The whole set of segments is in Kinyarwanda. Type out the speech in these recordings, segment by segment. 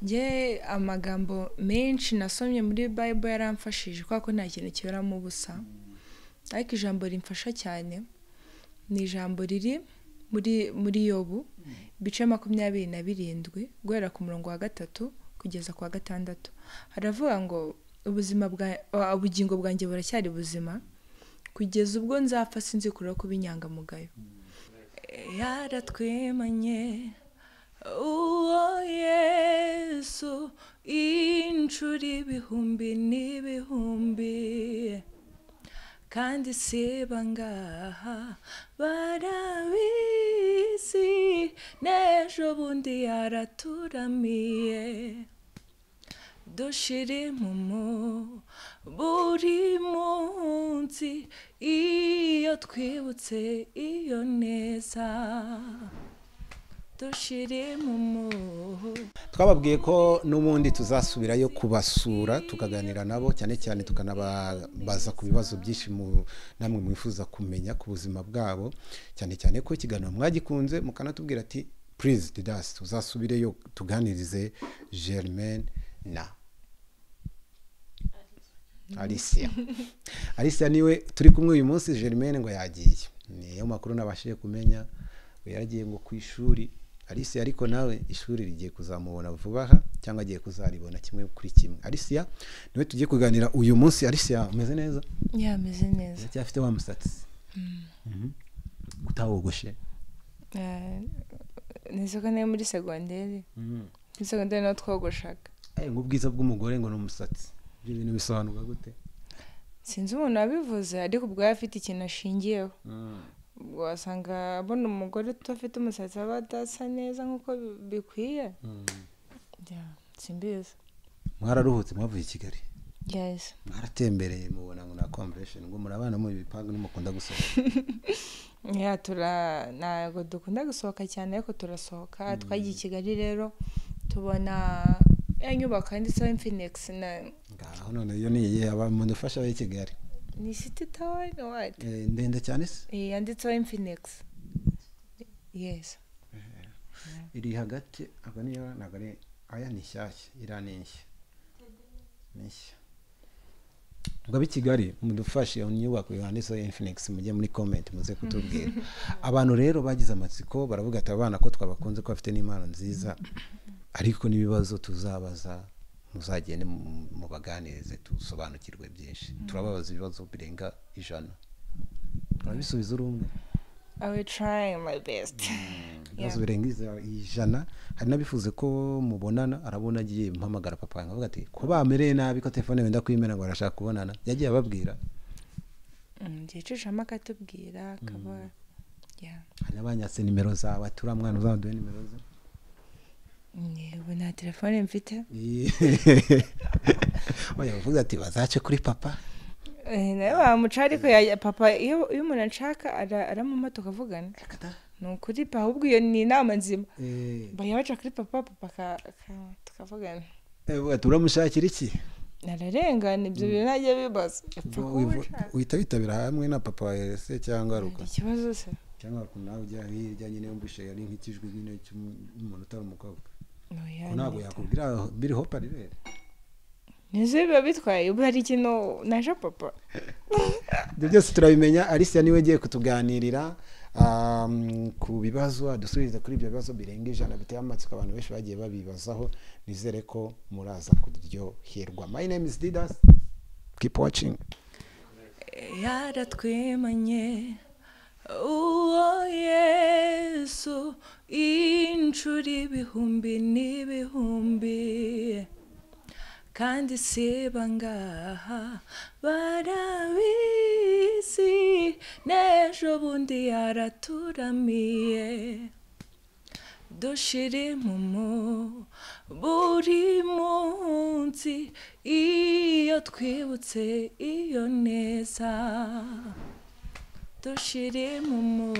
nge amagambo menshi nasomye muri Bible yaramfashije kwa ko nta kintu kiberamo ubusa, ariko ijambo rimfasha cyane ni ijambo riri muri Yobu bice 27 guhera ku murongo wa 3 kugeza ku wa 6. Haravuga ngo ubugingo bwanjye buracyari buzima kugeza ubwo nzapfa sinzikura kuba inyangamugayo. Yaratwemanye uwo Yesu inshuro ibihumbi n'ibihumbi, kandi siba ngaha barabizi n'ejo bundi yaraturamiye. Dushira impumu buri munsi iyo twibutse iyo neza, dushira impumu. Twababwiye ko n'ubundi tuzasubirayo kubasura tukaganira nabo, cyane cyane tukanababaza ku bibazo byinshi namwe mwifuza kumenya ku buzima bwabo, cyane cyane ko ikiganiro mwagikunze mukanatubwira ati please Didas tuzasubireyo tuganirize Germaine na Alicia niwe turi kumwe uyu munsi. Germaine ngo yagiye, niyo makuru nabashije kumenya, we yaragiye ngo ku ishuri. Alicia ariko nawe ishuri rigiye kuzamubona vuba aha cyangwa agiye kuzaribona kimwe kuri kimwe. Alicia niwe tugiye kuganira uyu munsi. Alicia umeze neza? Ya meze neza. Cyafite wa musatsi utawogoshe? Nizoka ne muri secondaire. Muri secondaire no twogoshaga. Ubwiza bw'umugore ngo no musatsi. Ibyo bintu bisobanuka gute? Sinzi umuntu wabivuze, ariko ubwo yafite ikintu ashingiyeho. Wasanga abona umugore utafite umusatsi abadasa neza nkuko bikwiye. Simbizi. Mwararuhutse mwavuye i Kigali? Yes. Mwaratembereye mubona ngo na convention ngo murabana mu bipangu n'umukunda gusohoka? Ntago dukunda gusohoka cyane, ariko turasohoka. Twagiye i Kigali rero tubona nyubako yanditseho Infinix ngaho none iyo ni iye abamudufasha b'i Kigali. Ni City Tower no what? Ndende cyane se? Yanditseho Infinix. Yes. Iri hagati aba niyo nagare aya ni shyashya iranisha. Nisha. Ubwo b'i Kigali mudufashe nyubako yanditseho Infinix, mujye muri comment muze kutubwira. Abantu rero bagize amatsiko baravuga ati abana ko twabakunze ko bafite n'impano nziza, ariko nibibazo tuzabaza muzagende mu baganirize tusobanukirwe byinshi. Turababaza ibibazo birenga 100. Turabisubiza urumwe. I will try my best. Ibibazo birenga 100. Hari nabifuze ko mubonana, arabona agiye mpamagara papa ngavuga ati ko bamereye nabi ko telefone wenda kwimena ngo arashaka kubonana. Yagiye ababwira. Ndicishama katubwira kaba. Hari abanyatse nimero zawe, atura mwana uzaduhe nimero ze. Yego na telefone mfite. Oya bavuga ati bazace kuri papa. Nawe bamucari ko ya papa iyo umuntu anshaka aramuma tukavugana. Nukuri pa ahubwo iyo ni inama nzima. Bayabaca kuri papa tukavugana. Uvuga turamushakira iki? Nararengana ibyo binajye bibaza. Uhita witabira hamwe na papa se cyangwa ruka? Ikibazo se. Cyangwa nawe ujya hirya nyine umbishe yari nk'ikijwi nyine cy'umuntu utari umukobwa. Ntabwo yakubwira biriho parirere. Nize biba bitwaye ubu hari ikintu naje papa. Ibyo byose turabimenya. Alicia niwe giye kutuganirira ku bibazo, adusubiza kuri ibyo bibazo birenga 100 biteye amatsiko abantu benshi bagiye babibazaho. Nizere ko muraza kuryoherwa. My name is Didas. Keep watching. Yaratwemanye uwo Yesu inshuro ibihumbi n'ibihumbi, kandi siba ngaha barabizi n'ejo bundi yaraturamiye. Dushira impumu buri munsi iyo twibutse iyo neza, dushira impumu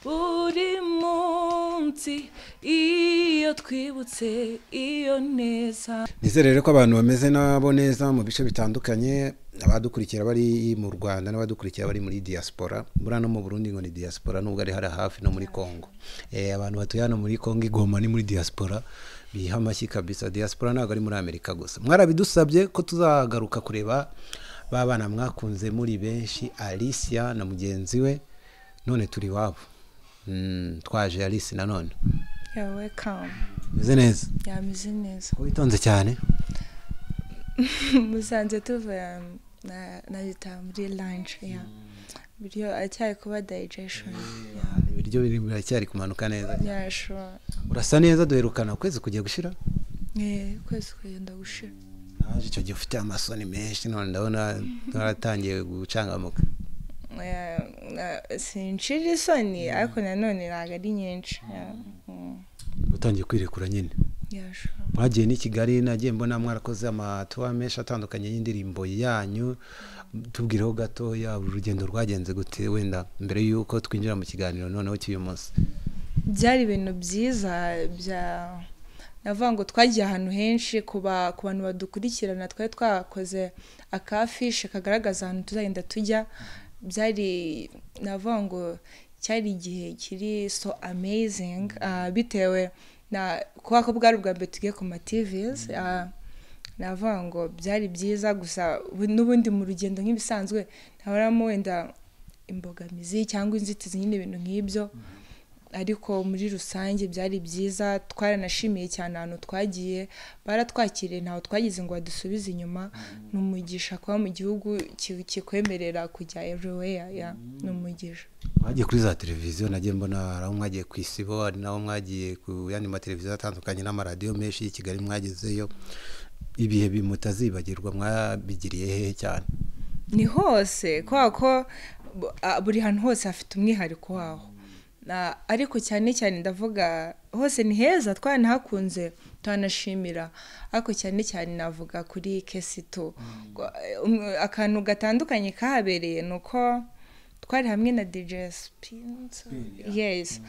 buri munsi iyo twibutse iyo neza. Nizere ko abantu bameze nabo neza mu bice bitandukanye, abadukurikira bari mu Rwanda n'abadukurikira bari muri diaspora. Bura no mu Burundi ngo ni diaspora, nubwo ari hafi no muri Kongo. Abantu batuye hano muri Kongo Igoma ni muri diaspora, biha amashyi kabisa. Diaspora ntabwo ari muri Amerika gusa, mwarabidusabye ko tuzagaruka kureba ba bana mwakunze muri benshi, Alicia na mugenzi we, none turi wabo. Twaje Alice nanone. Yeah, welcome. Meze neza? Yameze neza. Witonze cyane? Musanze tuvuye na leta muri lunch, yeah. Biryo acyari kuba digestion. Ibiryo biracyari kumanuka neza. Yeah, sure. Urasa neza, duherukana ukwezi kugiye gushira? Ukwezi kugenda gushira. Naje icyo gihe ufite amasoni menshi, none ndabona naratangiye gucangamuka. Sinshira isoni ariko nanone ntago ari nyinshi. Utangiye kwirekura nyine. Yeah, sure. Mwagiye ni Kigali, nagiye mbona mwarakoze amatour menshi atandukanye y'indirimbo yanyu. Tubwireho gato ya urugendo rwagenze gute wenda mbere yuko twinjira mu kiganiro noneho cy'uyu munsi. Byari ibintu byiza navuga ngo twagiye ahantu henshi ku bantu badukurikirana, twari twakoze akafishe kagaragaza ahantu tuzagenda tujya. Byari navuga ngo cyari igihe kiri so amazing, bitewe na kuba ko bwari ubwa mbere tugiye ku ma TVs. Navuga ngo byari byiza, gusa n'ubundi mu rugendo nk'ibisanzwe ntabaramo wenda imbogamizi cyangwa inzitizi nyine ibintu nk'ibyo, ariko muri rusange byari byiza. Twaranashimiye cyane ahantu twagiye, baratwakiriye, ntaho twagize ngo badusubize inyuma. N'umugisha kuba mu gihugu kikwemerera kujya everywhere, n'umugisha. Mwagiye kuri za televiziyo, nagiye mbona aho mwagiye ku Isibo, ari naho mwagiye ku yandi mateleviziyo atandukanye n'amaradiyo menshi y'i Kigali mwagezeyo. Ibihe bimutazibagirwa mwabigiriye hehe cyane? Ni hose, kwa ko buri hantu hose hafite umwihariko waho. Ariko cyane cyane ndavuga hose ni heza, twanahakunze, twanashimira. Ariko cyane cyane navuga kuri Kesito. Akantu gatandukanye kahabereye nuko twari hamwe na DJ Spins. Yes.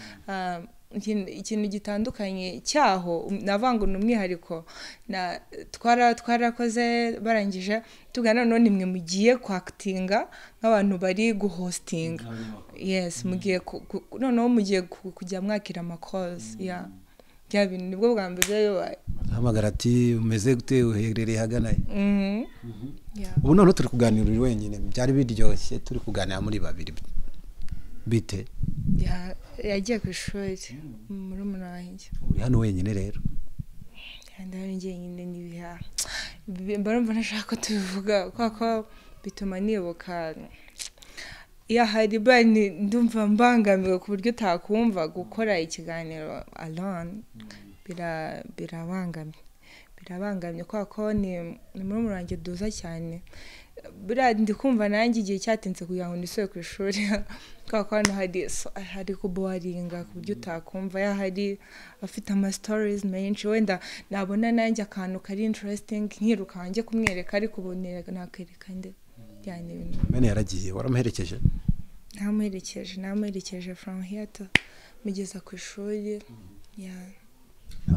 Ikintu gitandukanye cyaho navuga ngo n'umwihariko, twarakoze barangije tugana none nimwe mugiye kwactinga nk'abantu bari guhostinga. Yes, mugiye noneho mugiye kujya mwakira amakozi. Yeah. Bya bintu nibwo bwa mbere yo hamagara ati umeze gute, uherereye haganaye. Yeah. Ubu none turi kuganira uri wenyine, byari biryoshye turi kuganira muri babiri. Bite? Yagiye ku ishuri muri umunange. Uri hano wenyine rero? Ndabona njyenyine nibiha. Mbarumva ntashaka ko tubivuga kuko bituma nibuka hari bani ndumva mbangamiwe ku buryo utakumva gukora ikiganiro alone. Birabangamye kuko ni muri umunange duza cyane. Ndi kumva nanjye igihe cyatinze kugira ngo nisubire ku ishuri kuko hano hari kuboringa ku buryo utakumva. Hari afite ama stories menshi, wenda nabona nanjye akantu kari interesting nkiruka wanjye kumwereka, ariko ubonera nakwereka nde cyane ibintu. Mene yaragiye, waramuherekeje? Namuherekeje from here to mugeza ku ishuri. Yeah.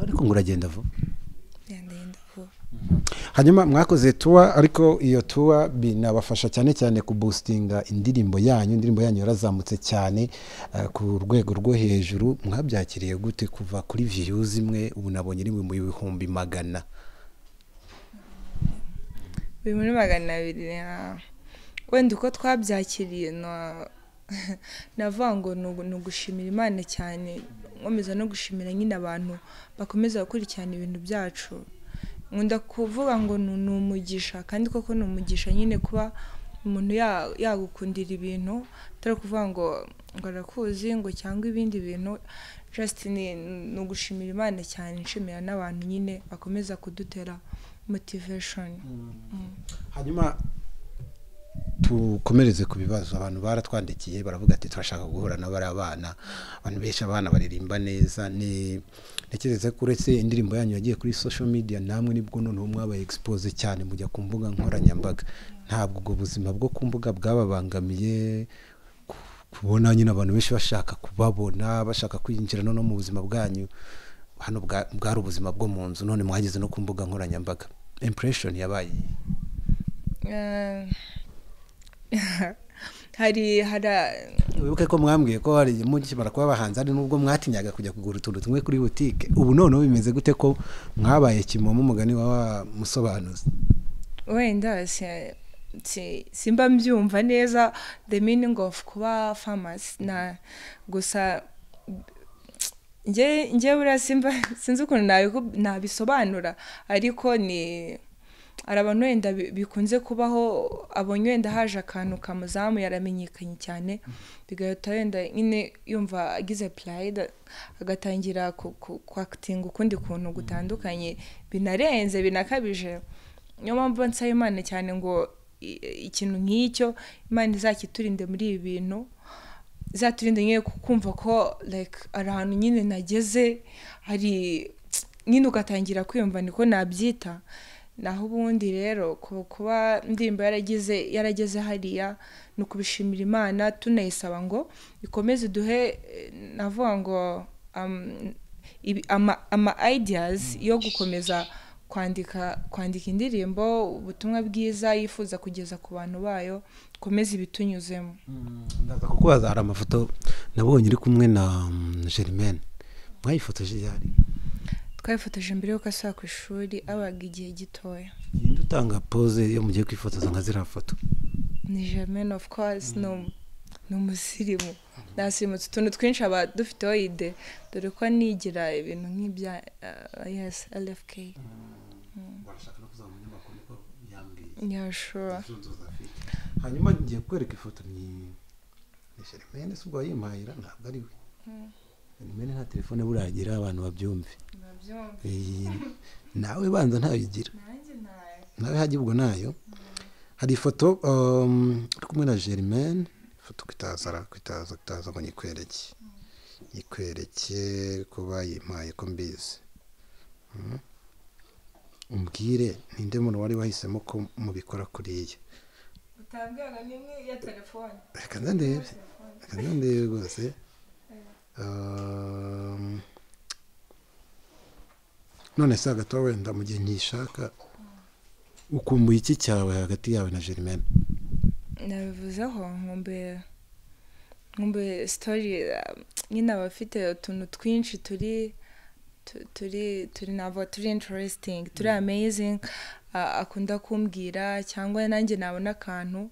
Ariko nguragenda vuba? Ndagenda vuba. Hanyuma mwakoze tour, ariko iyo tour binabafasha cyane cyane ku boostinga indirimbo yanyu yarazamutse cyane ku rwego rwo hejuru. Mwabyakiriye gute kuva kuri views imwe ubu nabonye iri mu 100,000? Muri 200. Wenda uko twabyakiriye navuga ngo ni ugushimira Imana cyane, nkomeza no gushimira nyine abantu bakomeza gukurikirana ibintu byacu. Nkunda kuvuga ngo ni umugisha, kandi koko ni umugisha nyine kuba umuntu yagukundira ibintu, atari kuvuga ngo arakuzi ngo cyangwa ibindi bintu. Just ni ugushimira Imana cyane, nshimira n'abantu nyine bakomeza kudutera motivation. Hanyuma tukomereze ku bibazo. Abantu baratwandikiye baravuga ati turashaka guhura na bari abana. Abantu benshi abana baririmba neza. Nekereze ko uretse indirimbo yanyu yagiye kuri social media, namwe nibwo none mwabaye expose cyane mujya ku mbuga nkoranyambaga. Ntabwo ubwo buzima bwo ku mbuga bwababangamiye kubona nyine abantu benshi bashaka kubabona, bashaka kwinjira no mu buzima bwanyu? Hano bwari ubuzima bwo mu nzu, none mwageze no ku mbuga nkoranyambaga. Impression yabaye hari wibuke ko mwambwiye ko hari mukimara kuba abahanzi ari nubwo mwatinyaga kujya kugura utuntu tumwe kuri butike ubu noneho bimeze gute ko mwabaye kimomo umugani wa musobanuzi wenda simba mbyumva neza the meaning of kuba famous na gusa nge buriya sinzi ukuntu nabisobanura ariko ni hari abantu wenda bikunze kubaho abonye wenda haje akantu kamuzamu yaramenyekanye cyane bigahita wenda nyine yumva agize pride agatangira kwakitinga ukundi kuntu gutandukanye binarenze binakabije niyo mpamvu nsaba Imana cyane ngo ikintu nk'icyo Imana izakiturinde muri ibi bintu izaturinde nyine kumva ko like ari ahantu nyine nageze hari nyine ugatangira kwiyumva niko nabyita naho ubundi rero kuba indirimbo yarageze hariya no kubishimira Imana tunayisaba ngo ikomeze duhe navuga ngo ama ideas yo gukomeza kwandika indirimbo ubutumwa bwiza yifuza kugeza ku bantu bayo komeza ibitunyuzemo ndaza kukubaza hari amafoto nabonye uri kumwe na Germaine mwayifotoje yari twayifotoje mbere yuko asaba ku ishuri abaga igihe gitoya yindi utanga pose yo mugiye kwifotoza nka ziriya foto ni Germaine of course no umusirimu nasimutse utuntu twinshi aba dufiteho ide dore ko nigira ibintu nk'ibya yes LFK barashaka no kuzamura umunyamakuru ko yambwiye sure hanyuma ngiye kwereka ifoto ni Germaine subwo yimpayira ntabwo ari we Germaine nta telefone buragira abantu babyumve nawe banza ntabigira nawe hagiye ubwo nayo hari ifoto uri kumwe na Germaine ifoto kwitaza ngo nyikwereke kuba yimpaye ko mbizi umbwire ninde muntu wari wahisemo ko mubikora kuriya utambwira nimwe ya telefone reka ndebe rwose none se hagati wenda mu gihe nkishaka ukumbuye iki cyawe hagati yawe na Germaine nabivuzeho nkumbuye story nyine abafite utuntu twinshi turi navo turi interesting turi amazing akunda kumbwira cyangwa nanjye nabona akantu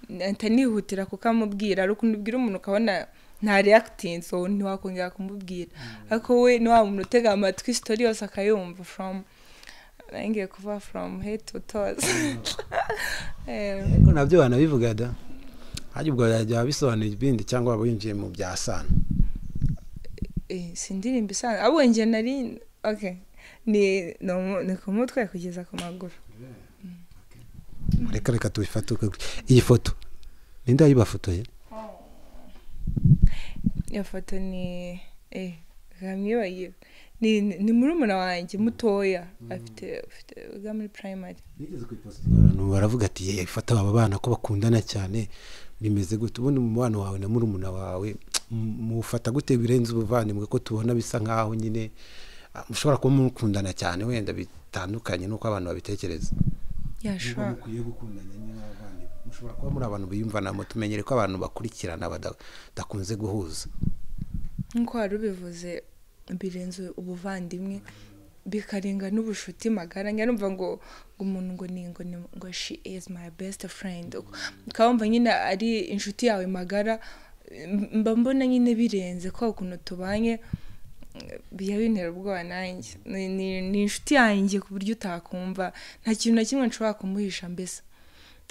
ntanihutira kukamubwira ariko ubwira umuntu ukabona nta reacting so ntiwakongera kumubwira ariko we ni wa muntu utega amatwi story yose akayumva ngiye kuva from head to toes ariko nabyo banabivuga da hajya ubwo yajya bisobanura ibindi cyangwa waba winjiye mu bya sana sindirimba isana abo nge nari okay ni kumutwe kugeza ku maguru reka tubifate iyi foto ninde yayibafotoye iyo foto ni gamwibaye ni murumuna wanjye mutoya afite uga muri primary nigeze kwipostinga baravuga ati ifata aba bana ko bakundana cyane bimeze gute ubundi mu mubano wawe na murumuna wawe mufata gute birenze ubuvandimwe ko tubona bisa nkaho nyine mushobora kuba mukundana cyane wenda bitandukanye nuko abantu babitekereza yashobora mukwiye gukundana n'abavandimwe mushobora kuba muri abantu biyumvanamo tumenyere ko abantu bakurikirana badakunze guhuza nkuko wari ubivuze birenze ubuvandimwe bikarenga n'ubushuti magara nyarumva ngo umuntu ngo she is my best friend ukabumva nyine ari inshuti yawe magara mbona nyine birenze ko ukuntu tubanye bintera ubwoba nanjye ni inshuti yanjye ku buryo utakumva nta kintu na kimwe nshobora kumuhisha mbese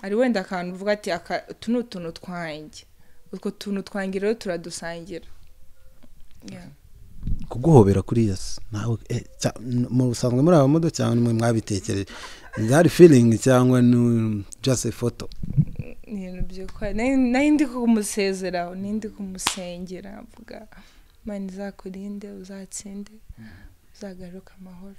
ari wenda akantu uvuga ati utu ni utuntu twanjye utwo tuntu twanjye rero turadusangira kuguhobera kuri yasi nawe mu busanzwe muri aba modo cyangwa nimwe mwabitekereje byari feeling cyangwa just a photo ibintu by'ukuri nari ndi kumusezeraho n'indi kumusengera mvuga Imana izakurinde uzatsinde uzagaruka amahoro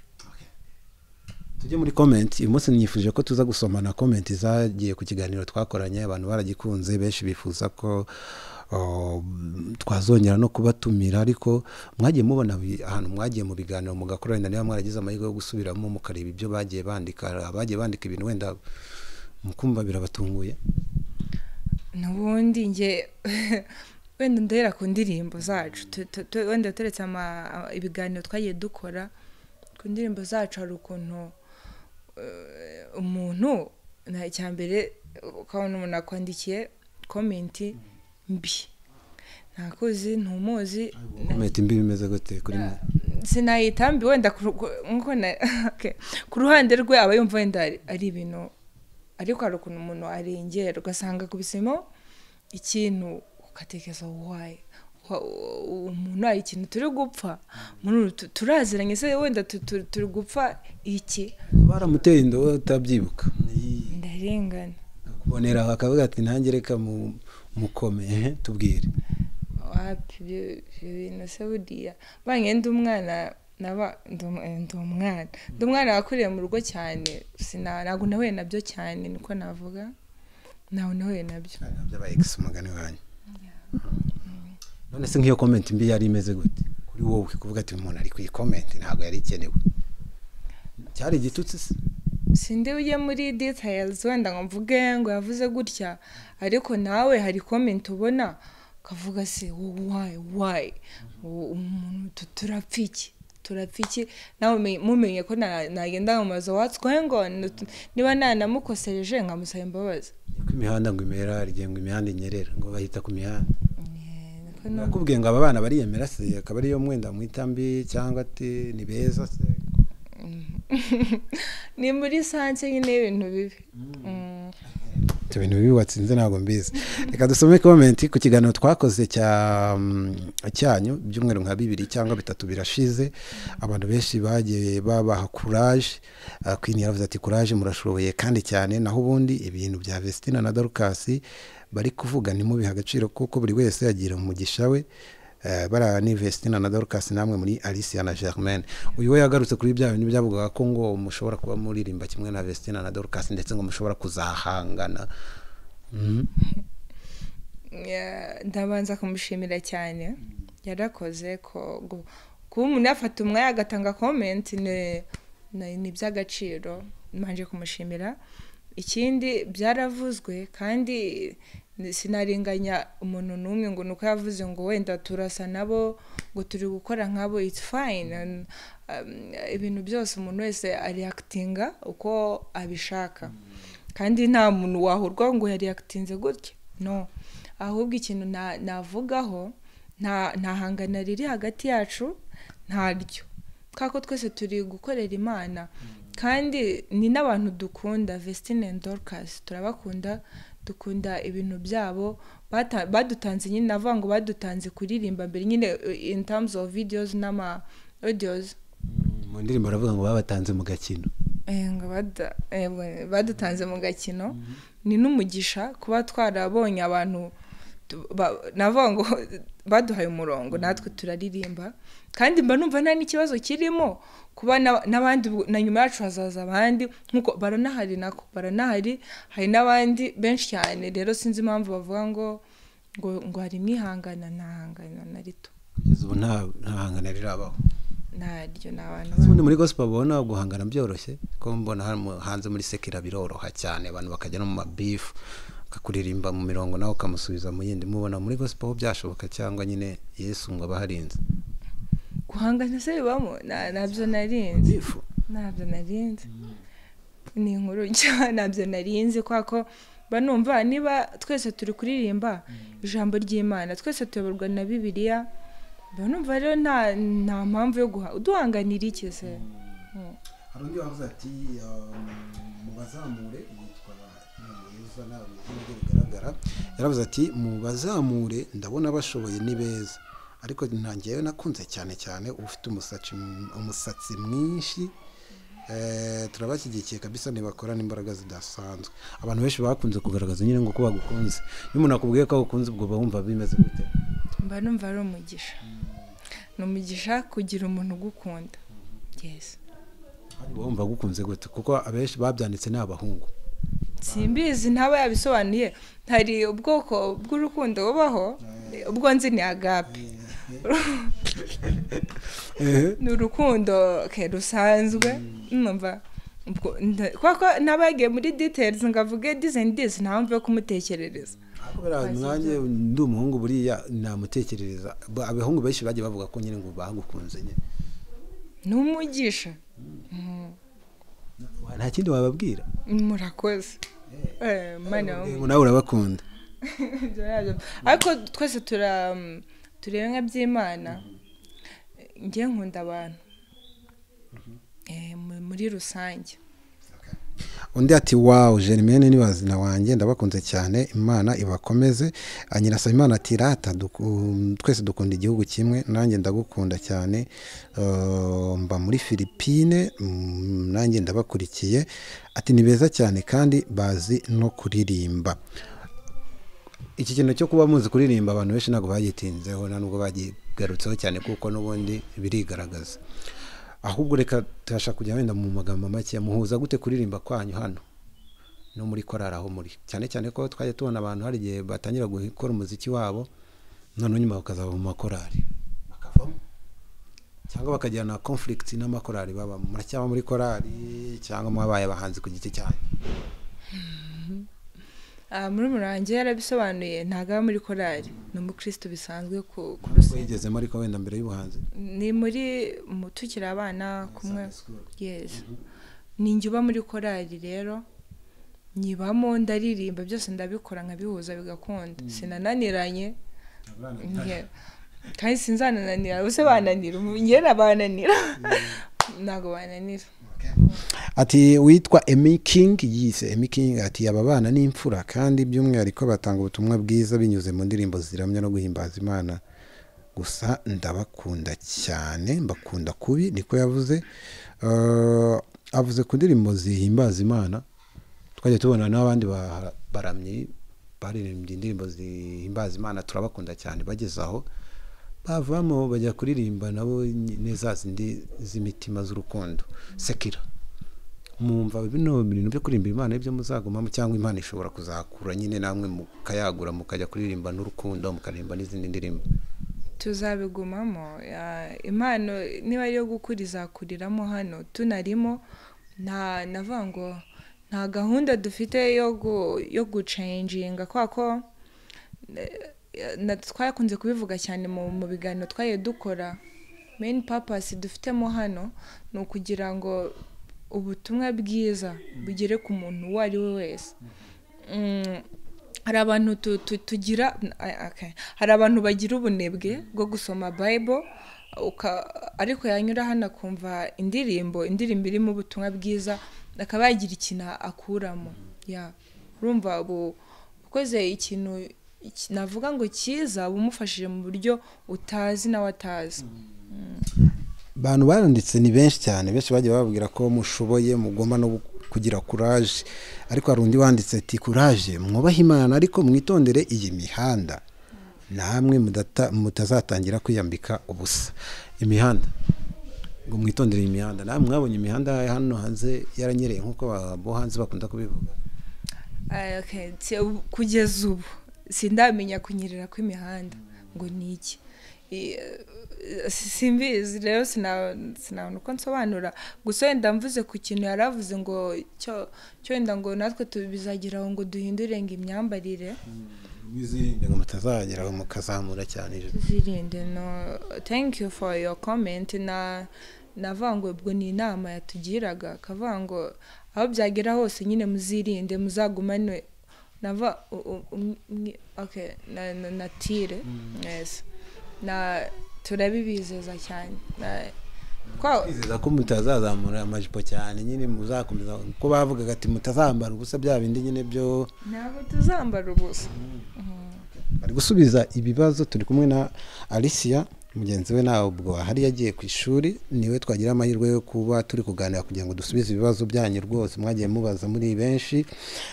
tujye muri comment uyu munsi nifuje ko tuza gusomana comment zagiye ku kiganiro twakoranye abantu baragikunze benshi bifuza ko twazongera no kubatumira ariko mwagiye mubona ahantu mwagiye mu biganiro mugakorana niba mwaragize amahirwe yo gusubiramo mukareba ibyo bagiye bandika ibintu wenda mukumva birabatunguye n'ubundi nge wenda ndahera ku ndirimbo zacu wenda turetse ibiganiro twagiye dukora ku ndirimbo zacu hari ukuntu umuntu cya mbere ukabona umuntu akwandikiye komenti mbi ntakuzi ntumuzi komenti mbi bimeze gute kuri mwe sinayita mbi wenda ku ruhande rwe aba yumva wenda ari ibintu ariko hari ukuntu umuntu arengera ugasanga kubisemo ikintu ugatekereza wayi umuntu hari ikintu turi gupfa turaziranye se wenda turi gupfa iki baramuteye indobo utabyibuka ndarengana kubonera akavuga ati nanjye reka mukome tubwire wapi ibintu se buriya bange ndi umwana ndi umwana wakuriye mu rugo cyane ntabwo nahuye nabyo cyane niko navuga ntabwo nahuye nabyo by'aba ex umugani wanyu none se nk'iyo comment mbi yari imeze gute kuri wowe kuvuga ati umuntu ari kuyikomenti ntabwo yari ikenewe cyari igitutsi se sinde ujye muri details wenda ngo mvuge ngo yavuze gutya ariko nawe hari comment ubona kavuga se why umuntu turapfiki nawe mumenye ko nagenda mu mazo watswe ngo niba nanamukosereje nkamusaba imbabazi ko imihanda ngo imera rigenga imihanda inyerera ngo bahita ku mihanda nakubwiye ngo aba bana bariyemera se akaba ariyo mwenda mwitambi cyangwa ati ni beza se ni muri sanse nyine ibintu bibi ibintu bibi watsinze ntabwo mbizi reka dusome comment ku kiganiro twakoze cyanyu by'umweru nka 2 cyangwa 3 birashize abantu benshi bagiye babaha courage Queen yavuze ati courage murashoboye kandi cyane naho ubundi ibintu bya Vestina na Dorcas bari kuvuga ni mubiha agaciro kuko buri wese yagira umugisha we bara ni Vestina na Dorcas namwe muri Alicia na Germaine uyu we yagarutse kuri bya bintu byavugaga ko ngo mushobora kuba muririmba kimwe na Vestina na Dorcas ndetse ngo mushobora kuzahangana ndabanza kumushimira cyane yarakoze ko kuba umuntu yafata umwanya agatanga comment ni by'agaciro manje kumushimira ikindi byaravuzwe kandi sinaringanya umuntu numwe ngo nuko yavuze ngo wenda turasa nabo ngo turi gukora nkabo it's fine ibintu byose umuntu wese reactinga uko abishaka kandi nta muntu wahurwa ngo reactinze gutya no ahubwo ikintu navugaho nta hangana riri hagati yacu ntaryo kako twese turi gukorera Imana kandi ni n'abantu dukunda Vestina and Dorcas turabakunda dukunda ibintu byabo badutanze nyine navuga ngo badutanze kuririmba mbere nyine in terms of videos n'ama audios mu ndirimbo baravuga ngo babatanze mu gakino ngo badutanze mu gakino ni n'umugisha kuba twarabonye abantu navuga ngo baduhaye umurongo natwe turaririmba kandi mba numva nta n'ikibazo kirimo kuba n'abandi na nyuma yacu hazaza abandi nkuko baranahari hari n'abandi benshi cyane rero sinzi impamvu bavuga ngo hari mwihangana ntahangana na rito ubu nta hangana rirabaho naryo n'abantu ubundi muri gospel babona guhangana byoroshye ko mbona hanze muri sekira biroroha cyane abantu bakajya no mu beef kakuririmba mu mirongo naho kamusubiza mu yindi mubona muri gospel byashoboka cyangwa nyine Yesu ngo abaharinze guhangana se bibamo nabyo narinze ni inkuru cyane nabyo narinze kwako banumva niba twese turi kuririmba ijambo ry'Imana twese tuyoborwa na Bibiliya banumva rero nta mpamvu yo duhanganira iki se hari undi wavuze ati mu bazamure yitwa Yeza nawe bigaragara yaravuze ati mu bazamure ndabona bashoboye ni beza ariko ntangiyeyo nakunze cyane ufite umusatsi mwinshi turabashyigikiye kabisa nibakorana imbaraga zidasanzwe abantu benshi bakunze kugaragaza nyine ngo ko bagukunze iyo umuntu akubwiye ko agukunze ubwo bumva bimeze gute mba numva ari umugisha ni umugisha kugira umuntu ugukunda yes wumva gukunze gute kuko abenshi babyanditse ni abahungu simbizi ntaba yabisobanuye hari ubwoko bw'urukundo bubaho ubwo nzi ni agape ni urukundo rusanzwe numva kwako nabagiye muri details ngavuge this and this ntamve kumutekerereza kubera mwanjye ndi umuhungu buriya namutekerereza abahungu benshi bagiye bavuga ko nyine ngo bagukunze nyine n'umugisha nta kindi wababwira murakoze nawe urabakunda ariko twese tureba nka by'Imana njye nkunda abantu muri rusange. Undi ati wow Germaine ni wazina wanjye ndabakunze cyane Imana ibakomeze. Anyirasaba Imana ati rata twese dukunda igihugu kimwe nanjye ndagukunda cyane mba muri Philippines nanjye ndabakurikiye ati ni beza cyane kandi bazi no kuririmba. Iki kintu cyo kuba muzi kuririmba abantu benshi ntago bagitinzeho nubwo bagigarutseho cyane kuko n'ubundi birigaragaza. Ahubwo reka turashaka kujya wenda mu magambo make muhuza gute kuririmba kwanyu hano no muri korari aho muri cyane cyane ko twaje tubona abantu hari gihe batangira gukora umuziki wabo none nyuma bakazaba mu makorari bakavamo cyangwa bakagira na conflict n'amakorari baba muracyaba muri korari cyangwa mwabaye abahanzi ku giti cyanyu. Muri murange yarabisobanuye ntaga muri korari no mu Kristo bisanzwe ku rusengero yigeze muri ko wenda mbere y'ubuhanzi ni muri mutukira abana kumwe yes ni njuba muri korari rero nyibamo ndaririmba byose ndabikora nkabihuza bigakunda sinananiranye kandi sinzananira use bananira ngera bananira nago bananira. Ati witwa Emmy King yise Emmy King ati aba bana ni imfura kandi by'umwihariko batanga ubutumwa bwiza binyuze mu ndirimbo ziramya no guhimbaza Imana gusa ndabakunda cyane mbakunda kubi niko yavuze. Avuze ku ndirimbo zihimbaza Imana twaje tubona n'abandi baramyi baririmbye indirimbo zihimbaza Imana turabakunda cyane bageze aho bavamo bajya kuririmba nabo neza zindi z'imitima z'urukundo sekira mumva bino bintu byo kuririmba Imana ibyo muzagumamo cyangwa Imana ishobora kuzakura nyine namwe mukayagura mukajya kuririmba n'urukundo mukaririmba n'izindi ndirimbo tuzabigumamo impano niba ari yo gukura izakuriramo hano tunarimo navuga ngo nta gahunda dufite yo gucanginga kwako twakunze kubivuga cyane mu biganiro twaye dukora. Main purpose dufitemo hano ni ukugira ngo ubutumwa bwiza bugere ku muntu uwo ari we wese. Hari abantu tugira hari abantu bagira ubunebwe bwo gusoma Bible ariko yanyura hano akumva indirimbo irimo ubutumwa bwiza akaba yagira ikintu akuramo urumva ukoze ikintu navuga ngo cyiza bumufashije mu buryo utazi nawe atazi. Bantu baranditse ni benshi cyane benshi bagiye bababwira ko mushoboye mugomba no kugira courage ariko hari undi wanditse ati courage mwubahe Imana ariko mwitondere iyi mihanda namwe mutazatangira kwiyambika ubusa imihanda ngo mwitondere iyi mihanda namwe mwabonye imihanda hano hanze yaranyereye nkuko abo hanze bakunda kubivuga. Kugeza ubu sindamenya kunyerera kw'imihanda ngo niki simbizi rero sinabona uko nsobanura gusa wenda mvuze ku kintu yaravuze ngo cyo wenda ngo natwe tubizagira ngo duhindure ngo imyambarire bizirinde ngo mutazagera mukazamura cyane zirinde. No thank you for your comment navango ubwo ni inama yatugiraga kavuga ngo aho byagera hose nyine muzirinde muzagumane nava okay natire yes na turabibizeza cyane kwizeza ko mutazazamura amajipo cyane nyine muzakomeza ko bavuga ati mutazambara ubusa bya bindi nyine byo ntabwo tuzambara ubusa. Bari gusubiza ibibazo turi kumwe na Alicia mugenzi we nawe ubwo hari yagiye ku ishuri niwe twagira amahirwe yo kuba turi kuganira kugira ngo dusubize ibibazo byanyu rwose mwagiye mubaza muri benshi.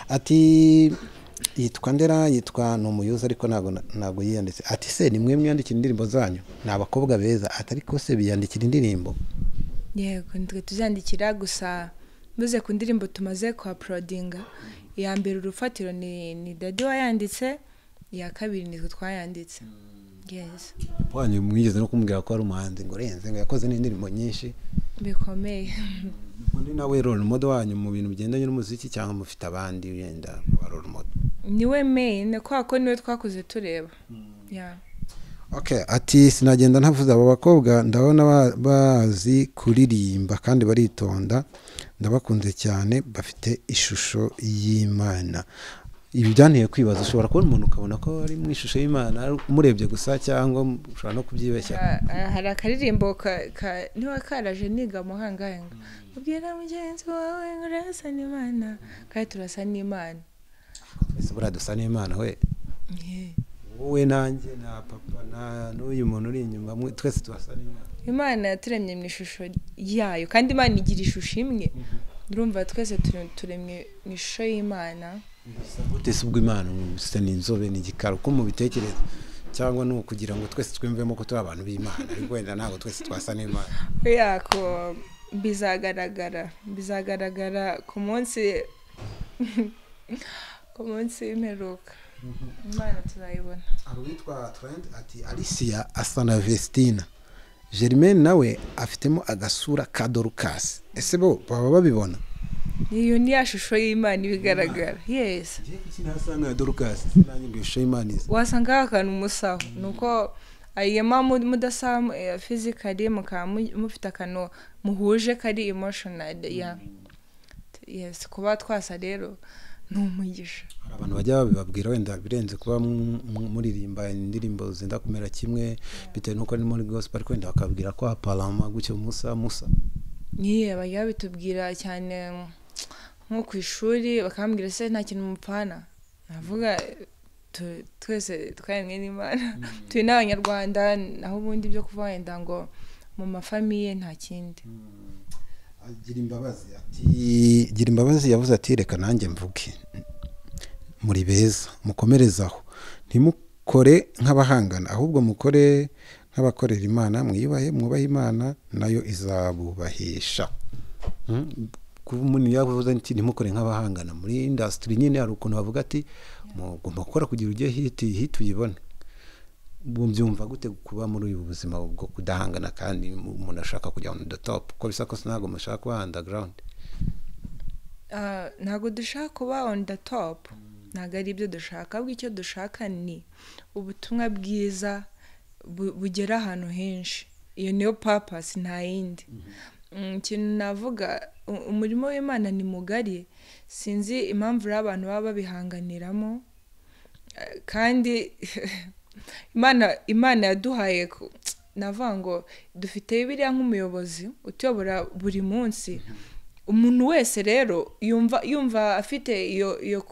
Ati yitwa Ndera yitwa no muyuza ariko nago yiyanditse ati se ni mwe mwandikira indirimbo zanyu n'abakobwa beza atari ko se biyandikira indirimbo. Yego ndwe tuzandikira gusa muze ku ndirimbo tumaze ku uploadinga ya mbere urufatiro ni Daddy wayanditse ya kabiri nitwe twayanditse. Yes. Wanyu mwigeze no kumbwira ko ari umuhanzi ngo renze ngo yakoze n'indirimbo nyinshi bikomeye. Undi nawe role model wanyu mu bintu bigendanye n'umuziki cyangwa mufite abandi yenda role model? niwe main ko niwe twakuze tureba. Yeah. Okay, ati sinagenda ntavuze abo bakobwa ndabona bazi kuririmba kandi baritonda ndabakunze cyane bafite ishusho y'Imana. Ibi byanteye kwibaza ushobora kubona umuntu ukabona ko ari mu ishusho y'Imana umurebye gusa cyangwa ushobora no kubyibeshya. Hari akaririmbo niba karaje niga muhangahanga ubwira mugenzi wawe urasa n'Imana kandi turasa n'Imana. Ese bura dusa n'Imana we. Wowe nanjye na papa n'uyu muntu uri inyuma twese turasa n'Imana. Imana yaturemye mu ishusho yayo kandi Imana igira ishusho imwe. Urumva twese turemye mu ishusho y'Imana. Gute se ubwo Imana se n'inzobe n'igikara uko mu bitekerezo cyangwa no kugira ngo twese twimvemo ko turi abantu b'Imana ariko wenda ntabwo twese twasa n'Imana. Yako bizagaragara ku munsi w'imperuka. Imana tuzayibona. Witwa Trent ati Alicia asa na Vestina. Germaine nawe afitemo agasura ka Dorcas. Ese bo baba babibona? Iyo ni ashusho y'Imana ibigaragara. Yes. Kinasanga ya Dorcas nanjye ngishusho y'Imana. Wasanga akantu umusaho nuko ayema mudasa physically mufite akantu muhuje kari emotional. Yeah. Yes, kuba twasa rero n'umugisha. Abantu bajya babibabwira wenda birenze kuba muririmba indirimbo zenda kumera kimwe bitewe nuko ni muri gospel ariko wenda bakabwira ko apalama gucyo musa. Bajya bitubwira cyane nko ku ishuri bakambwira se nta kintu mupfana. Navuga twese twayemwe n'Imana. Turi n'Abanyarwanda naho ubundi byo kuva wenda ngo mu mafamiye nta kindi. Gira imbabazi yavuze ati reka nanjye mvuge muri beza mukomerezaho ntimukore nk'abahangana ahubwo mukore nk'abakorera Imana mwubahe Imana nayo izabubahisha. Umuntu yavuze ati ntimukore nk'abahangana muri industry nyine hari ukuntu bavuga ati mugomba gukora kugira ujye hit uyibone. Byumva gute kuba muri ubu buzima bwo kudahangana kandi umuntu ashaka kujya on the top ko bisa ko sinago mushaka kuba underground? Ntago dushaka kuba on the top. Ntago ari ibyo dushaka ahubwo icyo dushaka ni ubutumwa bwiza bugera ahantu henshi. Iyo niyo purpose nta yindi. Ikintu navuga umurimo w'Imana ni mugari sinzi impamvu abantu baba babihanganiramo kandi Imana yaduhaye navuga ngo dufite Bibiliya nk'umuyobozi utuyobora buri munsi. Umuntu wese rero yumva afite iyo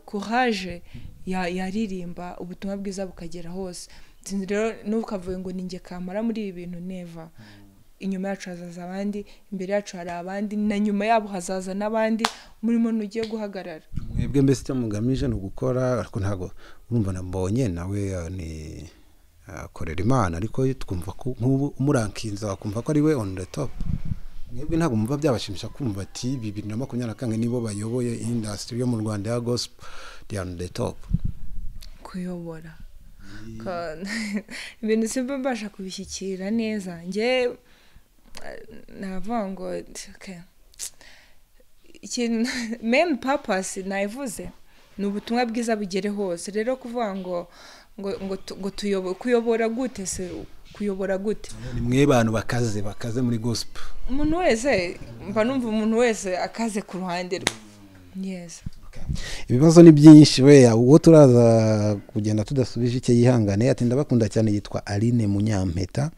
courage yaririmba ubutumwa bwiza bukagera hose. Sinzi rero nukavuye ngo ninge kamara muri ibi bintu neva. Inyuma yacu hazaza abandi, imbere yacu hari abandi, na nyuma yabo hazaza n'abandi muri muntu ugiye guhagarara. Mwebwe mbese cyo mugamije no gukora ariko ntago urumva nambonye nawe ni akorera Imana ariko twumva ko nk'ubu umurankinza wakumva ko ari we on the top. Mwebwe ntago mumva byabashimisha kumva ati 2024 nibo bayoboye industry yo mu Rwanda ya gospel they on the top. Kuyobora ibintu simba mbasha kubishyikira neza nge navuga ngo okay ikintu main purpose nayivuze ni ubutumwa bwiza bugere hose. Rero kuvuga ngo kuyobora gute se kuyobora gute? Ni mwe bantu bakaze muri gospel. Umuntu wese mva numva umuntu wese akaze ku ruhande rwe. Yes. Ibibazo ni byinshi we uwo turaza kugenda tudasubije icyo yihangane. Ati ndabakunda cyane yitwa Aline Munyampeta.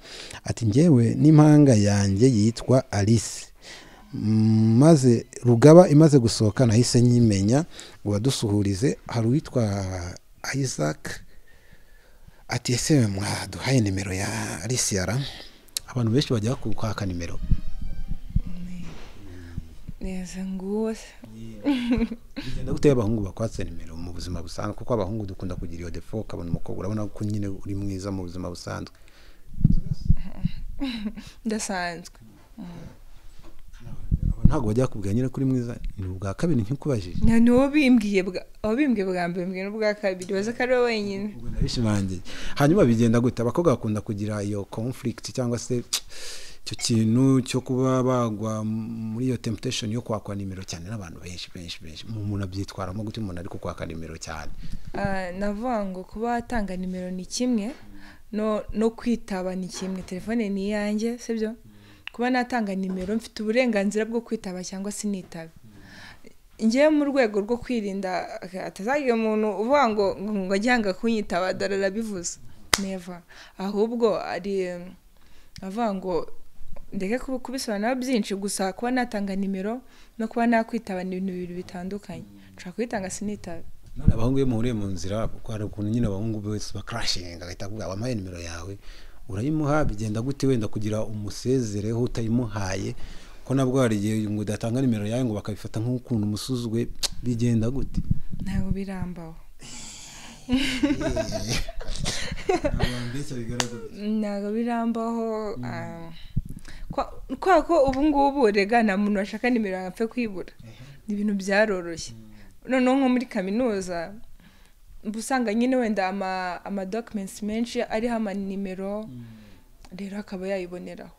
Ati ngewe n'impanga yanjye yitwa Alice. Maze Rugaba imaze gusohoka nahise nyimenya uwadusuhurize hari witwa Isaac. Ati ese mwaduhaye nimero ya Alicia? Abantu benshi bajya kwaka nimero. Neza ngose. Bigenda gute abahungu bakwatse nimero mu buzima busanzwe kuko abahungu dukunda kugira iyo defo kabona umukobwa urabona ko nyine uri mwiza mu buzima busanzwe. Ndasanzwe. Ntago bajya kubwira nyine kuri mwiza ni ubwa kabiri nkikubajije. Ni wabimbwiye bwa mbere n'ubwa kabiri baza kare wenyine. Ubwo ndabishimangiye. Hanyuma bigenda gute abakobwa bakunda kugira iyo conflict cyangwa se icyo kintu cyo kuba bagwa muri iyo temptation yo kwakwa nimero cyane n'abantu benshi umuntu abyitwaramo gute umuntu ari kwaka nimero cyane? Navuga ngo kuba watanga nimero ni kimwe, no kwitaba ni kimwe. Telefone ni iyanjye sibyo, kuba natanga nimero mfite uburenganzira bwo kwitaba cyangwa se nitabe. Ngiye mu rwego rwo kwirinda atazagira umuntu uvuga ngo ajyanga kunyitaba darara bivuze never, ahubwo ari avuga ngo ndeke kubisobanura byinshi, gusa kuba natanga nimero no kuba nakwitaba ni ibintu bibiri bitandukanye. Nshaka kwitanga sinitabe. None abahungu muri mu nzira kuko hari ukuntu nyine abahungu bose bakrashinga agahita avuga wampaye nimero yawe, urayimuha bigenda gute wenda kugira umusezereho utayimuhaye? Ko nabwo hari igihe ngo udatanga nimero yawe ngo bakabifata nk'ukuntu umusuzwe, bigenda gute? Ntabwo birambaho. Ntabwo birambaho. Kwa ko ubu ngubu rega nta muntu washaka nimero yapfe kwibura, ni ibintu byaroroshye. Noneho nko muri kaminuza usanga nyine wenda ama documents menshi ariho ama nimero, rero akaba yayiboneraho,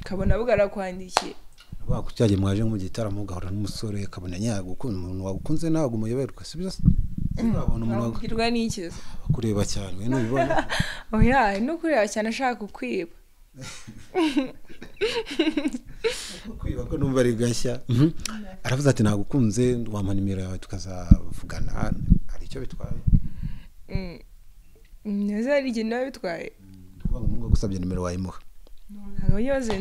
kabona bwarakwandikiye. Wakucyaje mwaje mu gitaramo ugahura n'umusore kabona nyagukunda umuntu wagukunze nawe umuyoberwa sibyo? Urabona umuntu wagirwa n'ikizo kureba cyane we nubibona. Oya no kureba cyane ashaka kukwiba. Kwiba ko numva ari gashya. Aravuze ati nagukunze wampa nimero yawe tukazavugana, hari icyo bitwaye? Neza ari igihe nawe bitwaye. Kuvuga ngo umuntu gusabye nimero wayimuha. Ntabwo yoze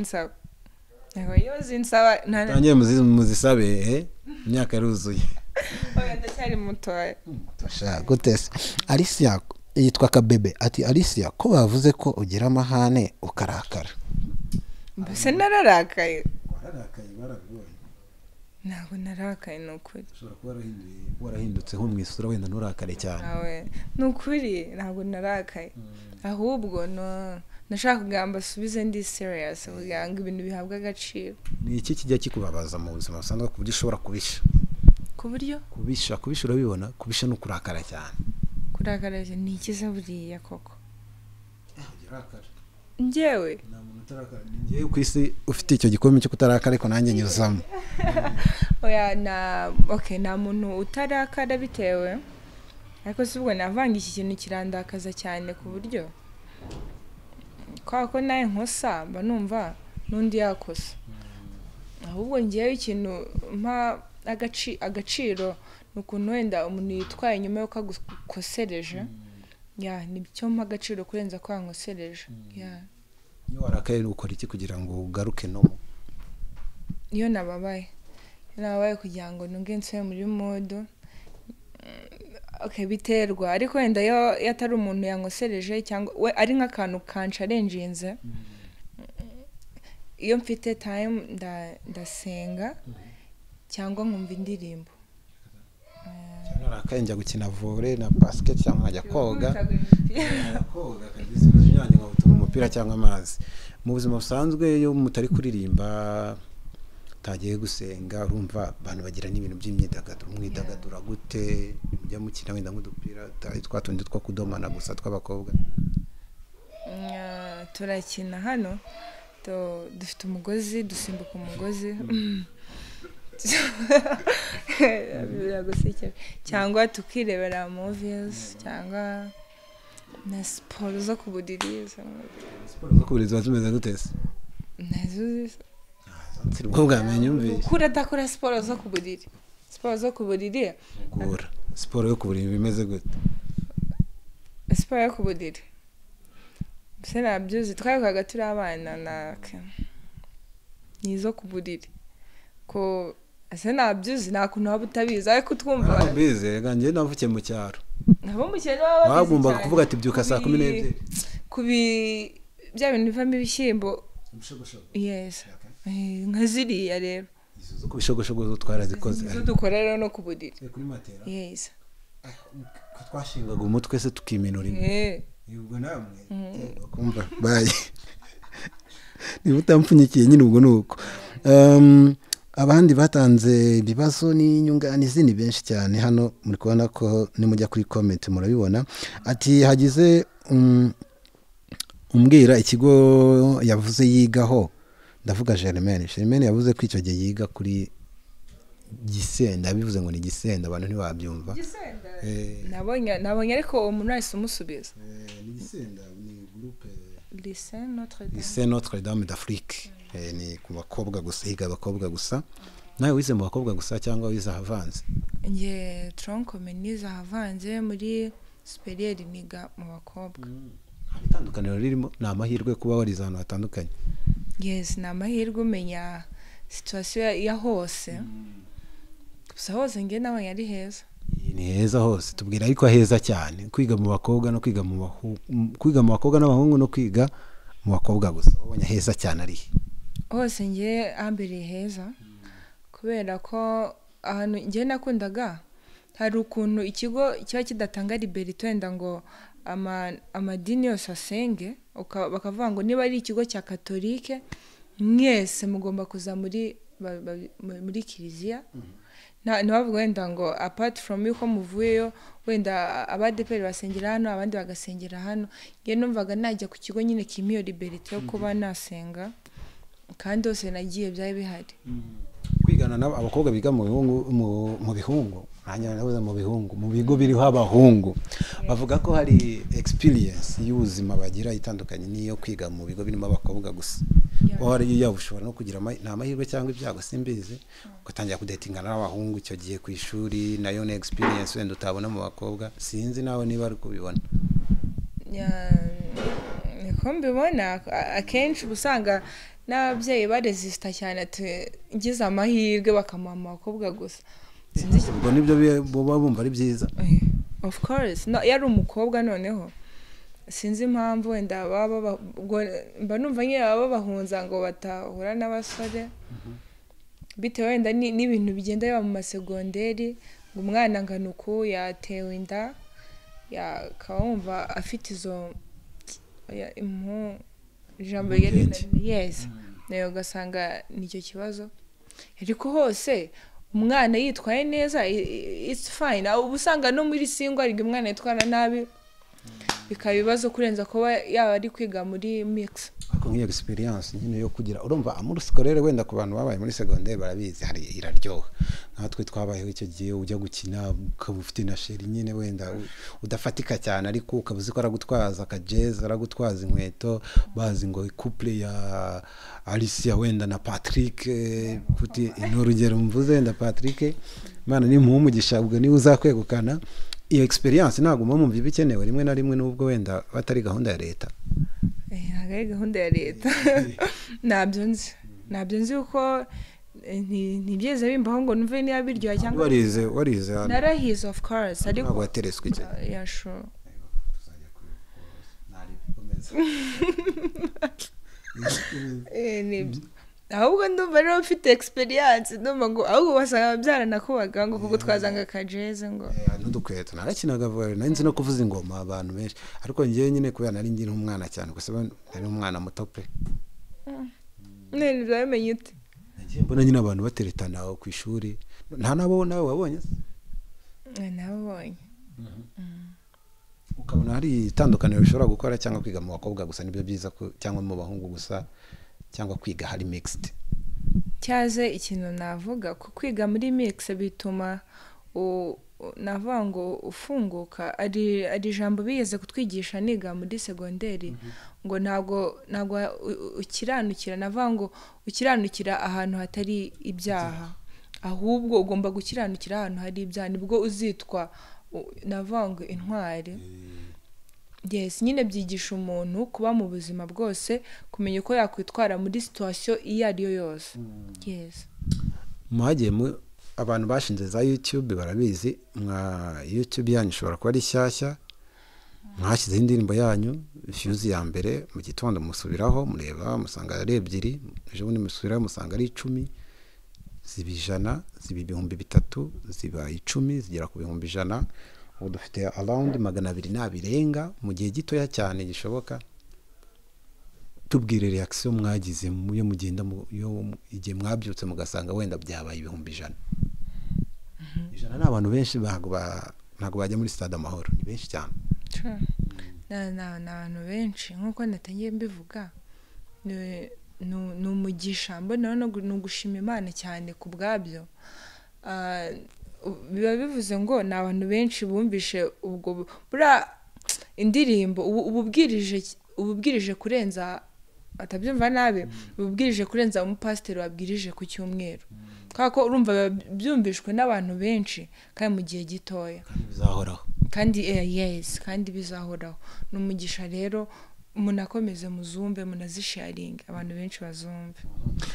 nsaba. Tangiye muzisabe imyaka yaruzuye. Oya ndacyari mutoya. Tasha gutese. Alicia yitwa Kabebe ati Alicia ko bavuze ko ugira amahane ukarakara. Mbese nararakaye. Wararakaye barabibonye. Ntabwo narakaye nukuri. Ushobora kuba warahindutse nko mu isura wenda nurakare cyane. Nawe nukuri ntabwo narakaye. Ahubwo nashaka kugamba subize ndi serious kugira ngo ibintu bihabwa agaciro. Ni iki kijya kikubabaza mu buzima busanzwe ku buryo ushobora kubisha? Ku buryo? Kubisha urabibona, kubisha no kurakara cyane. Kurakara ni ikiza buriya koko. Ugirakara. Njyewe nta muntu utarakara. Njyewe ku isi ufite icyo gikombe cyo kutarakara ariko nanjye nyuzamo. Oya nta muntu utarakara bitewe, ariko sibwo navanga iki kintu kirandakaza cyane ku buryo ko naye nkosa mba numva n'undi yakosa. Ahubwo ngiyeyo ikintu mpa agaciro nukuntu wenda umuntu yitwaye nyuma yo kagukosereje, nibyo mpa agaciro kurenza ko yankosereje. Iyo warakaye ukora iki kugira ngo ugaruke no? Iyo nababaye kugira ngo nunge nsubire muri mode. Biterwa, ariko wenda iyo atari umuntu yankosereje cyangwa we ari nk'akantu kancarenjinze, iyo mfite time ndasenga cyangwa nkumva indirimbo. Narakaye njya gukina volley na basket cyangwa nkajya koga kabisa nyanya nkawutuma umupira cyangwa amazi. Mu buzima busanzwe iyo mutari kuririmba tagiye gusenga urumva abantu bagira n'ibintu by'imyidagaduro. Mwidagadura gute? Mujya mukina wenda nk'udupira twatundi two kudomana gusa tw'abakobwa? Turakina hano dufite umugozi, dusimbuka umugozi biragusekera, cyangwa tukirebera movies, cyangwa na siporo zo ku buriri. Siporo zo ku buriri zimeze gute se? Nazo sirwo bwamenye umvise adakora siporo zo ku buriri. Siporo zo ku buriri siporo yo ku buriri bimeze gute? Siporo yo ku buriri se nabyuzi twakaga turi abana nizo ku buriri ko ase nabyuzi nakuntu waba utabizi ariko twumva bize rega njye navuke mu cyaro. Nabo mu cyaro baba bagomba kuvuga ati byuka saa 12 kubi bya bintu bivamo ibishyimbo. Yes. Nka ziriya rero izo kubishogoshogo twarazikoze izo dukora rero no ku buriri kuri matera. Yes. Twashingaga umutwe se tukiminura imwe. Ubwo namwe kumva baye niba utampfunyikiye nyine ubwo nuko. Abandi batanze ibibazo n'inyunganizi ni benshi cyane hano muri kubona ko nimujya kuri comment murabibona. Ati hagize umbwira ikigo yavuze yigaho ndavuga Germaine yavuze ko icyo gihe yiga kuri Gisenda, bivuze ngo ni Gisenda, abantu ntibabyumva. Nabonye ariko umuntu wese umusubiza. Ni Gisenda, ni groupe Lycée Notre Dame d'Afrique. Ni ku bakobwa gusa, higa abakobwa gusa. Nawe wize mu bakobwa gusa cyangwa wize ahavanze? Nge tronc nize ahavanze, muri superieur niga mu bakobwa. Itandukaniro ririmo ni amahirwe kuba warize ahantu hatandukanye. Yes, ni amahirwe umenya situation ya hose. Gusa hose nge nawe yari heza. Ni heza hose, tubwira ariko heza cyane kwiga mu bakobwa no kwiga mu bakobwa n'abahungu no kwiga mu bakobwa gusa. Ubonye heza cyane ari hose nge ambere heza, kubera ko ahantu nge nakundaga hari ukuntu ikigo kiba kidatanga liberté wenda ngo amadini yose asenge, bakavuga ngo niba ari ikigo cya Katolike mwese mugomba kuza muri kiliziya. Ntibavuga wenda ngo apart from yuko muvuyeyo wenda abadeperi basengera hano abandi bagasengera hano. Nge numvaga najya ku kigo nyine kimiyo liberté yo kuba nasenga, kandi hose nagiye byari bihari. Kwigana abakobwa biga mu bihungu mu bigo biriho abahungu, bavuga ko hari experience y'ubuzima bagira itandukanye niyo kwiga mu bigo birimo abakobwa gusa. Wari yabushobora no kugira nta mahirwe cyangwa ibyago simbizi, ugatangira kudatingana n'abahungu icyo gihe ku ishuri, nayo ni experience wenda utabona mu bakobwa. Sinzi nawe niba ari kubibona. Niko mbibona, akenshi usanga n'ababyeyi baresista cyane ati ngize amahirwe bakamuha mu bakobwa gusa. Ubwo nibyo baba bumva ari byiza. Of course, yari umukobwa noneho sinzi impamvu wenda mba numva nyine baba bahunza ngo batahura n'abasore, bitewe wenda n'ibintu bigenda biba mu masegonderi, ngo umwana ngana uku yatewe inda, yakaba wumva afite izo ijambo yes, nayo ugasanga nicyo kibazo. Ariko hose umwana yitwaye neza it's fine. Ubu usanga no muri single ari umwana yitwara nabi bikaba ibibazo kurenza kuba yaba ari kwiga muri mix. Ako nk'iyo experience nyine yo kugira urumva muri scolaire wenda ku bantu babaye muri secondaire barabizi hari iraryoha. Natwe twabayeho icyo gihe ujya gukina ukaba ufite na sheri nyine wenda udafatika cyane, ariko ukabuzi ko aragutwaza akajeza, aragutwaza inkweto, bazi ngo couple ya Alicia wenda na Patrick, kuti n'urugero mvuze wenda Patrick, Imana ni muhumugisha ubwo ni uzakwegukana. Iyo experience ntabwo mumva ibikenewe rimwe na rimwe nubwo wenda batari gahunda ya leta. Ntabwo gahunda ya leta. Nabyo nzi uko ntibyeze bimbaho ngo numve niba biryoha cyangwa warize narahize of course, ariko ntabwo watereswe cyane. Yeah, sure. Ahubwo ndumva rero mfite experience, ndumva ngo ahubwo wasanga byaranakubaga ngo kuko twazanga kajeze ngo n'udukweto narakinaga volley, nanzi no kuvuza ingoma abantu benshi, ariko ngiye nyine kubera nari ngira umwana cyane gusa nari umwana muto pe. Nene byamenye ute? Mbona nyine abantu bateretana ku ishuri, nta nabo nawe wabonye? Nabonye. Ukabona hari itandukaniro bishobora gukora cyangwa kwiga mu bakobwa gusa nibyo byiza cyangwa mu bahungu gusa, cyangwa kwiga hari mixed? Cyaze ikintu navuga ko kwiga muri mix bituma navuga ngo ufunguka. Ari ijambo bigeze kutwigisha niga muri segonderi, ngo ntago ukiranukira, navuga ngo ukiranukira ahantu hatari ibyaha, ahubwo ugomba gukiranukira ahantu hari ibyaha, nibwo uzitwa navuga ngo intwari. Yes, nyine byigisha umuntu kuba mu buzima bwose, kumenya uko yakwitwara muri situation iyo ari yo yose. Yes. Mwagiye abantu bashinze za YouTube barabizi, mwa YouTube yanyu ishobora kuba ari shyashya, mwashyize indirimbo yanyu views ya mbere mu gitondo musubiraho mureba musanga ari 2, ejo bundi musubiraho musanga ari 10, ziba 100, ziba 3,000, ziba 10, zigera ku 100,000. Ubu dufite around 200 birenga mu gihe gitoya cyane gishoboka. Tubwire reaction mwagize muyo mugenda igihe mwabyutse mugasanga wenda byabaye 100,000. Ijana n'abantu benshi ntago bajya muri stade Amahoro, ni benshi cyane. N'abantu benshi nkuko natangiye mbivuga, ni umugisha mbona no gushima Imana cyane ku bwabyo. Biba bivuze ngo ni abantu benshi bumvishe ubwo buriya indirimbo ububwirije kurenza atabyumva nabi, ububwirije kurenza umupasiteri wabwirije ku cyumweru, kubera ko urumva byumvishwe n'abantu benshi kandi mu gihe gitoya bizahoraho kandi yes kandi bizahoraho. Ni umugisha rero, umuntu akomeze muzumve munazisharinge abantu benshi bazumve.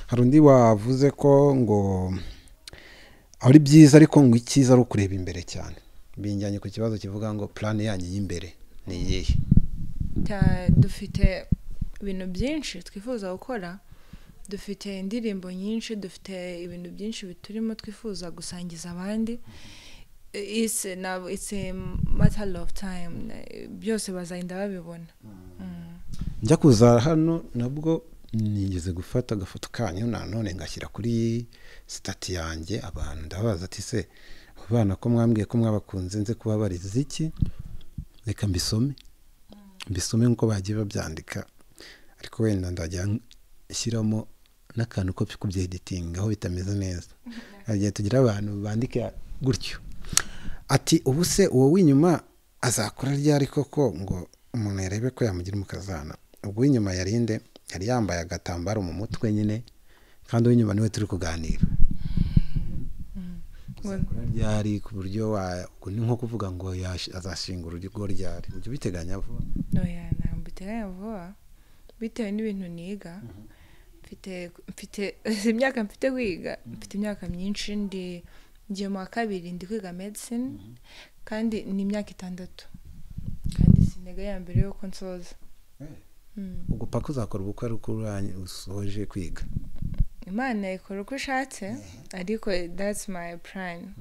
hari undi wavuze ko ngo ari byiza ariko ngo icyiza ari ukureba imbere cyane. Binjyanye ku kibazo kivuga ngo plan yanyu y'imbere ni iyihe? Dufite ibintu byinshi twifuza gukora, dufite indirimbo nyinshi, dufite ibintu byinshi biturimo twifuza gusangiza abandi. It's a matter of time, byose bazagenda babibona. Njya kuza hano nabwo nigeze gufata agafoto kanyu nanone ngashyira kuri stati yanjye, abantu ndabaza ati se abana ko mwambwiye ko mwabakunze nze kuba barize iki, reka mbisome nkuko bagiye babyandika, ariko wenda ndajya shyiramo n'akantu ko kubyeditinga aho bitameze neza. Agiye tugira abantu bandike gutyo ati ubu se uwo w'inyuma azakora ryari koko ngo umuntu yarebe ko yamugira umukazana. Ubwo w'inyuma yarinde yari yambaye agatambaro mu mutwe nyine, kandi w'inyuma niwe turi kuganira. Ryari ku buryo ni nko kuvuga ngo azashinga urugo ryari, ibyo biteganya vuba? Oya, ntabwo biteganya vuba bitewe n'ibintu niga. Mfite imyaka mfite kwiga, mfite imyaka myinshi, ngiye mu wa kabiri ndi kwiga medicine, kandi ni imyaka 6 kandi sinega ya mbere yuko nsoza. Ubwo paka uzakora ubukwe ari uko usoje kwiga? Imana ikora uko ishatse, ariko that's my plan.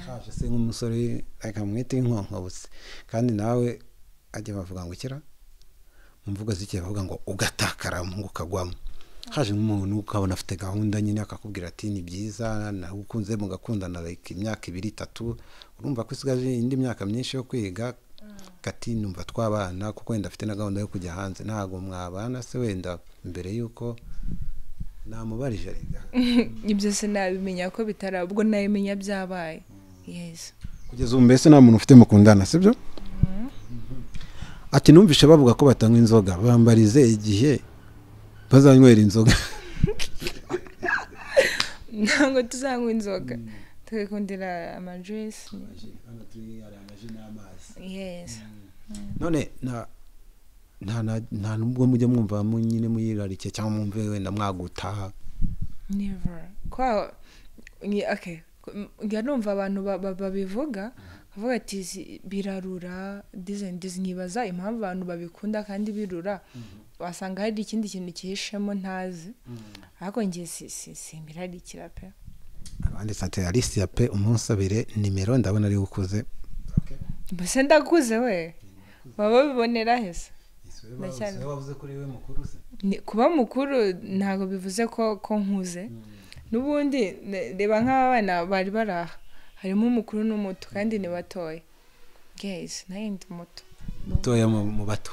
Haje se nk'umusore akamwita inkonkobutse, kandi nawe ajya bavuga ngo kira mu mvugo zike bavuga ngo ugatakara ngo ukagwamo. Haje nk'umuntu ukabona afite gahunda nyine akakubwira ati ni byiza nawe ukunze mugakundana like imyaka 2-3, urumva ko isigaje indi myaka myinshi yo kwiga, kati numva twabana kuko wenda afite na gahunda yo kujya hanze, ntago mwabana se wenda mbere yuko namubarije rega? Ibyo se nabimenya ko bitara, ubwo nabimenya byabaye. Yes. Kugeza ubu mbese nta muntu ufite mukundana sibyo? Ati numvishe bavuga ko batanywa inzoga, bambarize igihe bazanywera inzoga. Ntabwo tuzanywa inzoga, twikundira amajuice. Yes. None nta nubwo mujya mwumva nyine muyirarike cyangwa mwumve wenda mwagutaha? Never. Okay, nganumva abantu babivuga bavuga ati birarura dizi, nibaza impamvu abantu babikunda kandi birura, wasanga hari ikindi kintu kihishemo ntazi, ariko ngiye simbirarikira pe. Abandi sante Alicia pe umunsabire nimero ndabona ari ukuze. Bose ndakuze we, baba bibonera hese. Wavuze kuri we mukuru se? Kuba mukuru ntago bivuze ko nkuze. Nubundi reba nk'abana bari baraha, harimo umukuru n'umuto kandi ni batoya. Guys, nayindi muto. Mutoya mu bato?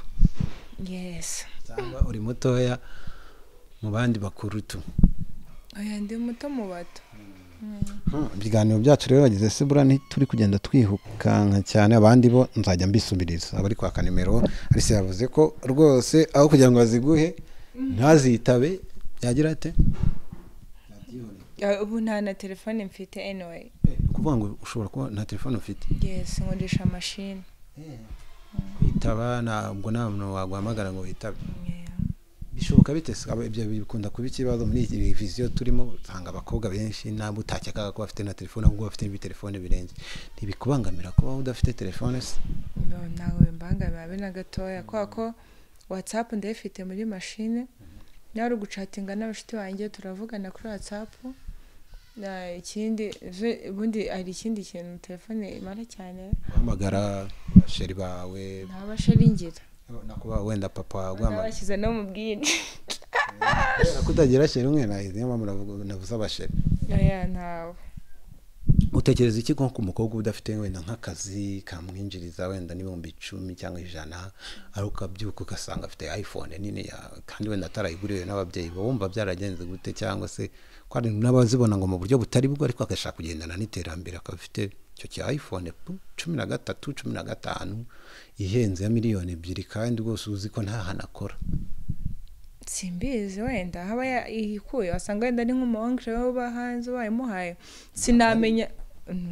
Yes. Cyangwa uri mutoya mu bandi bakuru tu? Oya, ndi muto mu bato. Ibiganiro byacu rero bageze se burani turi kugenda twihukanka cyane, abandi bo nzajya mbisubiriza abari kwaka nimero. Alice yavuze ko rwose aho kugira ngo baziguhe ntazitabe yagira ate? Ubu nta na telefone mfite anyway. Kuvuga ngo ushobora kuba nta telefone ufite? Yes, nkoresha machine. Itaba ntabwo nta muntu waguhamagara ngo witabe? Bishoboka bite? Ibyo bikunda kuba ikibazo muri iyi vision turimo, usanga abakobwa benshi nabo utacyakaga ko bafite na telefone, ahubwo bafite ibitelefone birenze. Ntibikubangamira kuba udafite telefone se? No, ntawe mbangamira be na gatoya, ko WhatsApp ndayifite muri machine, nawe uri gucatinga n'abashiti banjye turavugana kuri WhatsApp. Ikindi ubundi hari ikindi kintu telefone imara cyane, uhamagara sheri bawe? nta basheri ngira, nakuba wenda papa gwama bashyize no mu bwindi kutagira sheri umwe niyo mpamvu navuze abasheri. Oya, ntawe. utekereza iki ko umukobwa udafite wenda nk'akazi kamwinjiriza wenda n'ibihumbi 10 cyangwa 100 ari ukabyuka ugasanga afite iPhone nini kandi wenda atarayiguriwe n'ababyeyi bumva byaragenze gute cyangwa se kwari n'abazibona ngo mu buryo butari bwo ariko agashaka kugendana n'iterambere akafite icyo cya iPhone 13 15 ihenze ya miliyoni 2 kandi rwose uzi ko nta hanakora simbizi wenda haba yikuye wasanga wenda ni nk'umuhangire w'abahanzi bayimuhaye sinamenya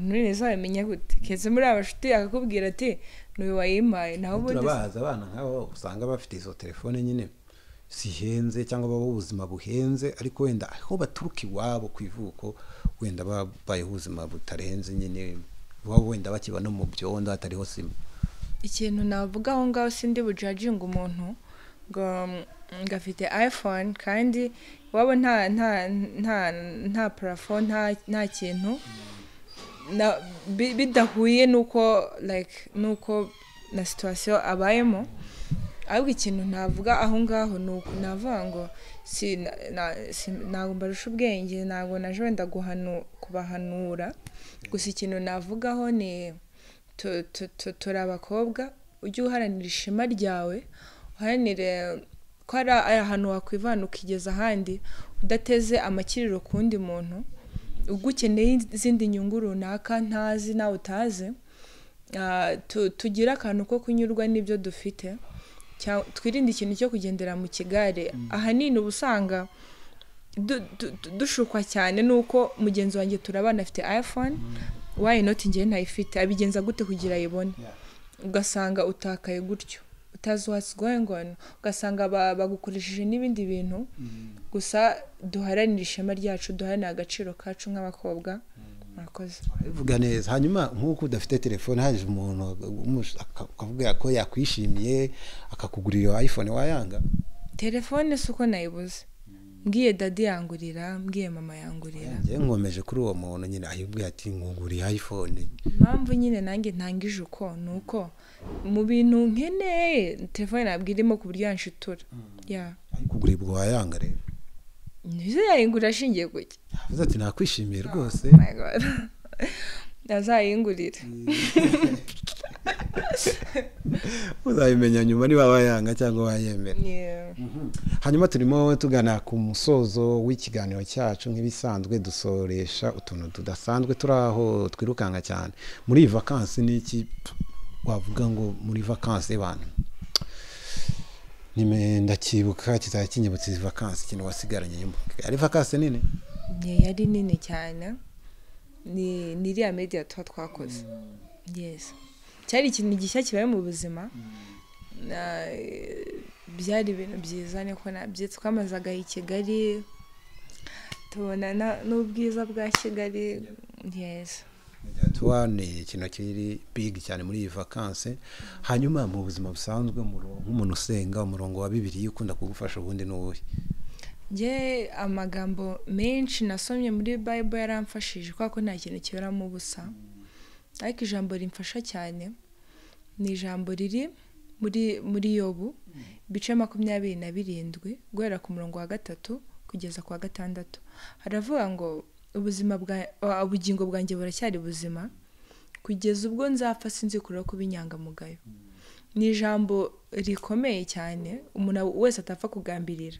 neza yamenya gute keze muri abashuti akakubwira ati n'uyu wayimpaye naho ubundi turabaza abana nk'abo usanga bafite izo telefone nyine sihenze cyangwa baba ubuzima buhenze ariko wenda aho baturuka iwabo ku ivuko wenda babayeho ubuzima butarenze nyine wabo wenda bakiba no mu byondo hatariho sima. Ikintu navuga aho ngaho sindi bujajinga umuntu ngo ngafite iPhone kandi wabo nta plafond nta kintu bidahuye nuko na situation abayemo. Ahubwo ikintu navuga aho ngaho nuko navuga ngo ntabwo mbarusha ubwenge ntabwo naje wenda kubahanura gusa ikintu navugaho ni turi abakobwa ujye uharanira ishema ryawe uharanire ko ari ahantu wakwivana ukigeza ahandi udateze amakiriro ku wundi muntu ugukeneye izindi nyungu runaka ntazi nawe utazi tugira akantu ko kunyurwa n'ibyo dufite twirinde ikintu cyo kugendera mu kigare ahanini ubusanga dushukwa cyane nuko mugenzi wanjye turabana afite iPhone why not ngiye ntayifite abigenza gute kugira ayibone ugasanga utakaye gutyo utazi what's going on ugasanga bagukoresheje n'ibindi bintu gusa duharanira ishema ryacu duharanira agaciro kacu nk'abakobwa murakoze bivuga neza hanyuma nk'uko udafite telefone haje umuntu akavuga ko yakwishimiye akakugurira iPhone wayanga telefone suko nayibuze mbwiye dadi yangurira mbwiye mama yangurira ngiye nkomeje kuri uwo muntu nyine ayibwiye ati nguguriye iPhone mpamvu nyine nanjye ntangije uko nuko mu bintu nkeneye telefone nabwirimo ku buryo yanshitura kuguribwa wayanga rero nizo yayingura ashingiye kuki avuze ati nakwishimiye rwose my god azayingurira uzabimenya nyuma niba wayanga cyangwa wayemera. Hanyuma turimo tugana ku musozo w'ikiganiro cyacu nk'ibisanzwe dusoresha utuntu tudasanzwe turaho twirukanga cyane muri vacances niki wavuga ngo muri vacances abantu ndakibuka kizaya kinyibutse izi vacances kintu wasigaranye nyuma ari vacances nini yari nini cyane ni iriya media twakoze yes cyari ikintu gishya kibaye mu buzima byari ibintu byiza niko nabyitse twamazaga i Kigali tubona n'ubwiza bwa Kigali yes tuwane ikintu kiri big cyane muri iyi vacances hanyuma mu buzima busanzwe nk'umuntu usenga umurongo wa Bibiliya ukunda kugufasha ubundi n'ubuhe je amagambo menshi nasomye muri Bible yaramfashije kwako nta kintu kiberamo ubusa ariko ijambo rimfasha cyane ni ijambo riri muri Yobu bice 27 guhera ku murongo wa 3 kugeza ku wa 6 haravuga ngo ubugingo bwanjye buracyari buzima kugeza ubwo nzapfa sinzi kureka kubinyangamugayo ni ijambo rikomeye cyane umuntu wese atapfa kugambirira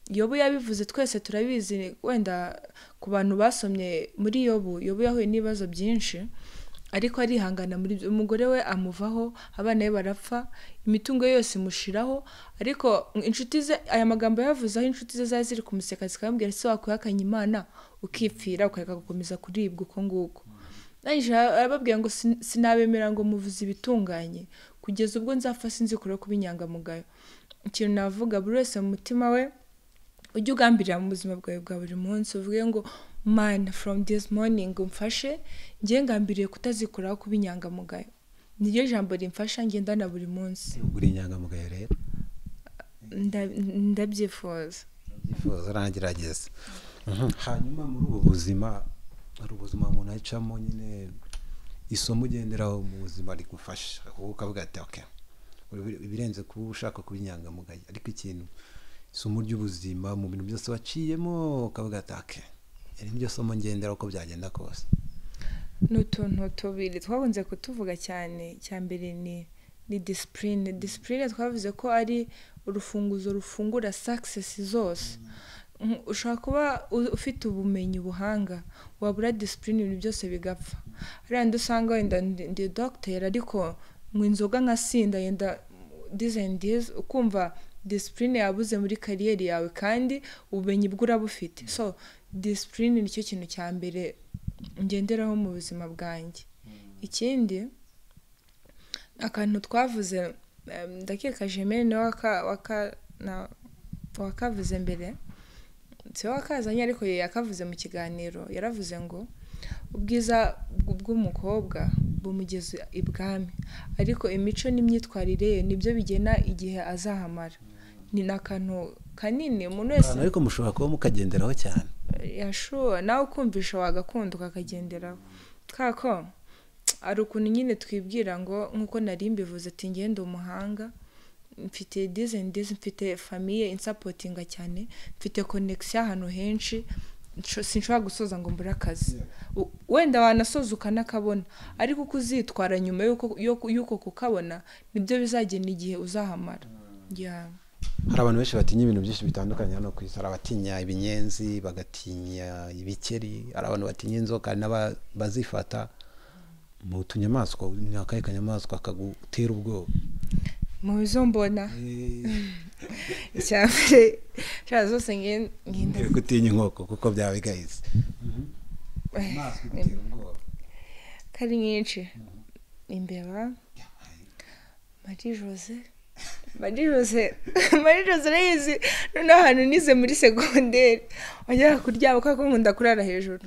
Yobu yabivuze twese turabizi wenda ku bantu basomye muri Yobu yahuye n'ibibazo byinshi ariko arihangana muri umugore we amuvaho abana be barapfa imitungo yose imushiraho ariko inshuti ze aya magambo yavuze aho inshuti ze zaziri kumuseka zikambwira se wakwihakanye Imana ukipfira ukareka gukomeza kuribwa uko nguko nanje ababwiye ngo sinabemera ngo muvuze ibitunganye kugeza ubwo nzapfa sinzi kureka kubinyangamugayo ikintu navuga buri wese mu mutima we ujye ugambirira mu buzima bwawe bwa buri munsi uvuge ngo man from this morning umfashe ngiye ngambiriye kutazikuraho kubinyangamugayo niryo jambo rimfasha ngendana buri munsi uguri inyangamugayo rero ndabyifuza rangerageza hanyuma muri ubu buzima ari ubuzima umuntu acamo nyine isomo ugenderaho mu buzima rigufasha ukavuga ati okay ibirenze kuba ushaka kubinyangamugayo ariko ikintu isomo ry'ubuzima mu bintu byose waciyemo ukavuga ati okay iri niryo somo ngendera uko byagenda kose n'utuntu tubiri twakunze kutuvuga cyane cya mbere ni disipurine twavuze ko ari urufunguzo rufungura success zose. Ushobora kuba ufite ubumenyi ubuhanga wabura disipurine ibintu byose bigapfa. Hariya usanga wenda ndi doctor ariko mu inzoga nkasinda yenda this ukumva disipurine yabuze muri kariyeri yawe kandi ubumenyi bw'urabufite. So disipurine nicyo kintu cya mbere ngenderaho mu buzima bwanjye. Ikindi akantu twavuze ndakeka Jemene niwe wakavuze mbere, si wakazanye ariko yakavuze mu kiganiro, yaravuze ngo ubwiza bw'umukobwa bumugeze ibwami ariko imico n'imyitwarire ye nibyo bigena igihe azahamara. Ni nakantu kanini umuntu wese ariko mushobora kuba mukagenderaho cyane yashuwa nawe ukumvisha wagakunda ukakagenderaho. Kako ari ukuntu nyine twibwira ngo nkuko nari mbivuze ati ngende umuhanga, mfite this mfite famille insapotinga cyane, mfite connection ahantu henshi, sinshobora gusoza ngo mbura akazi. Wenda wanasoza ukanakabona ariko kuzitwara nyuma yuko kukabona nibyo bizagena igihe uzahamara. Hari abantu benshi batinya ibintu byinshi bitandukanye hano ku isi. Hari abatinya ibinyenzi, bagatinya ibikeri, hari abantu batinya inzoka n'abazifata. Mu tunyamaswa ni akahe kanyamaswa kagutera ubwoba? Mu bizo mbona cyane cyane zose ngenda gutinya inkoko kuko byawe bigahize. Kari nyinshi imbeba, Marie Jose reyizi none ahantu nize muri segonderi wajya kuryama kuko nkunda kurara hejuru.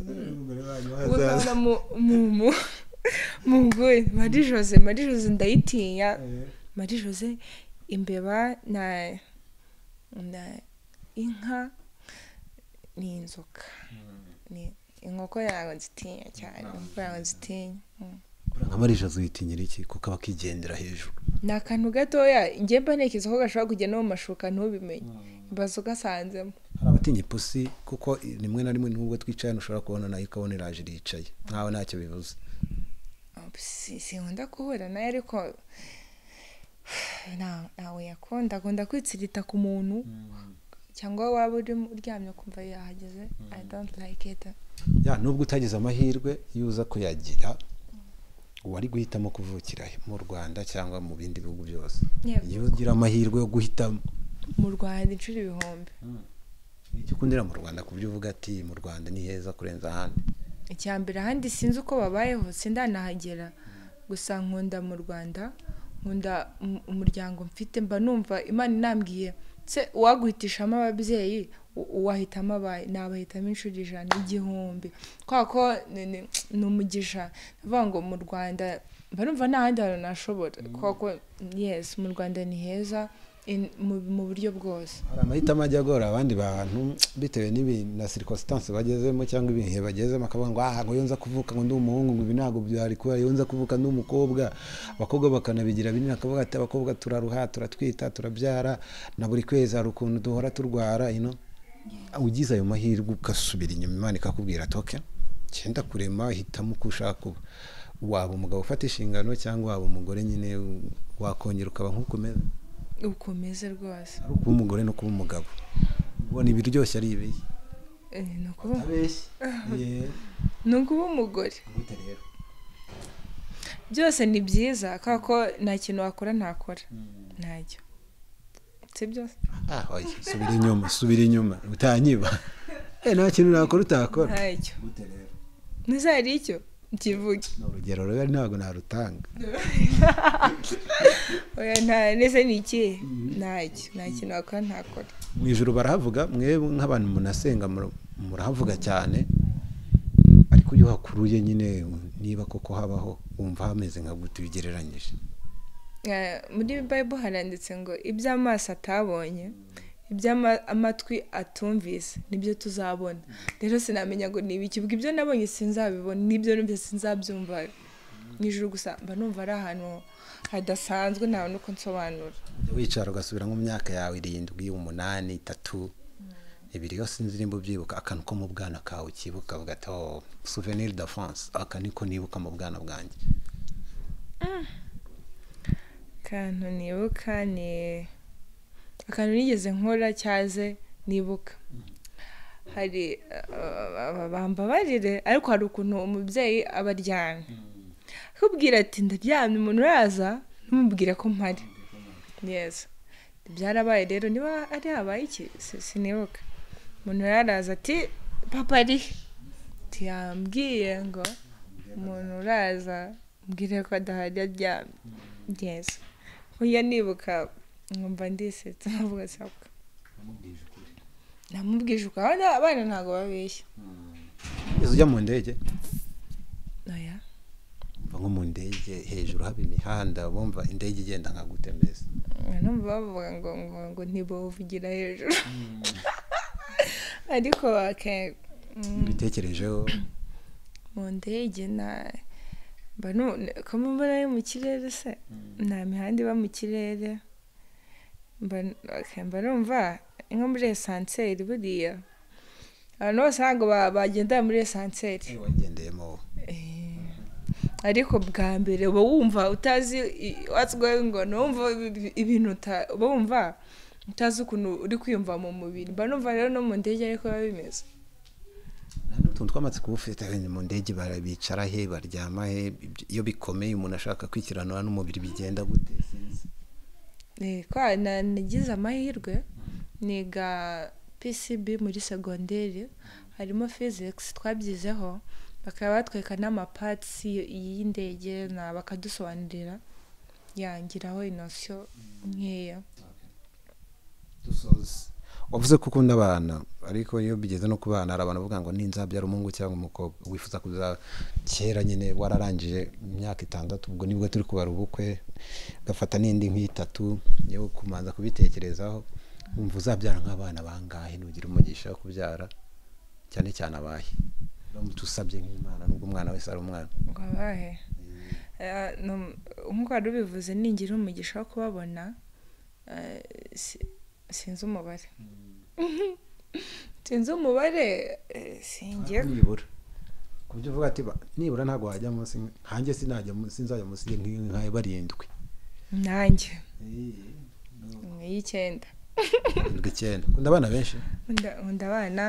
Ubona mu ngoyi Marie Jose ndayitinya. Marie Jose, imbeba na inka ni inzoka, ni inkoko yawe nzitinya cyane, inkoko yawe nzitinya. Nka Marie Jose uyitinyira iki kuko abakigendera hejuru? Ni akantu gatoya njye mba ntekereza ko gashobora kujya no mu mashuka ntubimenye, imbazo gasanzemo. Hari abatinya ipusi kuko rimwe na rimwe nubwo twicaye ushobora kubona nayo ukabona iraje iricaye nkawe ntacyo bivuze. Sinkunda kuhura nayo ariko nawe akunda kwitsirita ku muntu cyangwa waba uryamye kumva yahageze. I don't like it. Nubwo utagize amahirwe yuza kuyagira wari guhitamo kuvukira mu Rwanda cyangwa mu bindi bihugu byose? Iyo ugira amahirwe yo guhitamo mu Rwanda inshuro ibihumbi. Icyo ukundira mu Rwanda ku byo uvuga ati mu Rwanda ni heza kurenza ahandi? Icyambere ahandi sinzi uko babayeho sindanahagera, gusa nkunda mu Rwanda, nkunda umuryango mfite, mba numva Imana inambwiye se waguhitishamo ababyeyi wahitamo abaye nabahitamo inshuro 100 igihumbi kwako ni umugisha. Bavuga ngo mu Rwanda mba numva nta handi hantu nashobora kwako. Yes, mu Rwanda ni heza mu buryo bwose. Hari amahitamo ajya agora abandi bantu bitewe na circumstance bagezemo cyangwa ibihe bagezemo, akavuga ngo ngo yonza kuvuka ngo ndi umuhungu ngo binago byari kuba yonza kuvuka ndi umukobwa. Abakobwa bakanabigira binini, akavuga ati abakobwa turaruha turatwita turabyara na buri kwezi hari ukuntu duhora turwara ugize ayo mahirwe ugasubira inyuma Imana ikakubwira ati okay cyenda kurema hitamo uko ushaka, waba umugabo ufata inshingano cyangwa waba umugore nyine wakongera ukaba nk'ukomeza ukomeze rwose. Ari kuba umugore no kuba umugabo ubona ibiryoshye ari ibeye ni ukuba umugore byose ni byiza kako nta kintu wakora ntakora ntacyo si byose. subira inyuma utanyiba nta kintu nakora utakora ntacyo ntizari icyo kivuge urugero rero ntabwo narutanga. Oya nese ni iki ntacyo nta kintu wakora ntakora. Mu ijuru barahavuga mwebwe nk'abantu munasenga murahavuga cyane, ariko iyo hakuruye nyine niba koko habaho wumva hameze nka gute bigereranyije? Muri Bible haranditse ngo iby'amaso atabonye iby'amatwi atumvise nibyo tuzabona. Rero sinamenya ngo ni ibiki, ubwo ibyo nabonye sinzabibona, nibyo numvise sinzabyumva. Mu ijuru gusa mba numva ari ahantu hadasanzwe ntawe nuko nsobanura. Wicara ugasubira mu myaka yawe 7, 8, 3 ibiri yose nzi nimba ubyibuka akantu ko mu bwana kawe ukibuka uvuga ati oh souvenir de France aka niko nibuka mu bwana bwanjye. akantu nibuka ni akantu nigeze nkora cyaze nibuka hari bambabarire ariko hari ukuntu umubyeyi aba aryamye akubwira ati ndaryamye umuntu uraza ntumubwire ko mpari. Yes, byarabaye rero niba ari habaye iki sinibuka umuntu yaraza ati papa ari yambwiye ngo umuntu uraza mbwire ko adahari aryamye. Yes, kuya nibuka nkumva ndisetse nkavuga sako namubwije uko abana ntago babeshya. Ujya mu ndege oya nko mu ndege hejuru haba imihanda bumva indege igenda nka gute mbese numva bavuga ngo ntibovugira hejuru ariko bitekerejeho mu ndege na ko mbona yo mu kirere se nta mihanda iba mu kirere mba numva nko muri esanseri buriya abantu bose ntabwo bagenda muri esanseri wagendeyemo ariko bwa mbere uba wumva utazi what's going on wumva ibintu uba wumva utazi ukuntu uri kwiyumva mu mubiri mba numva rero no mu ndege ariko biba bimeze n'utuntu twamaze kubufite mu ndege barabicara he baryama he iyo bikomeye umuntu ashaka kwikiranura n'umubiri bigenda gute kwa nagize amahirwe niga PCB muri segonderi harimo physics twabyizeho bakaba batweka n'amapatsi y'indege na bakadusobanurira yangiraho inosiyo nkeya. wavuze ko ukunda abana ariko iyo bigeze no ku bana hari abantu bavuga ngo ninzabyara umuhungu cyangwa umukobwa wifuza kuza kera nyine wararangije imyaka 6 ubwo nibwo turi kubara ubukwe gafata n'indi nk'itatu yo kumanza kubitekerezaho umva uzabyara nk'abana bangahe nugira umugisha wo kubyara cyane cyane abahe tusabye nk'Imana nubwo umwana wese ari umwana abahe nk'uko bivuze ningira umugisha wo kubabona sinzi umubare singiye nibura kubyo uvuga ati nibura ntago wajya munsi hanjye sinzajya munsi nk'ayo barindwi nanjye y'icyenda nkunda abana benshi nkunda abana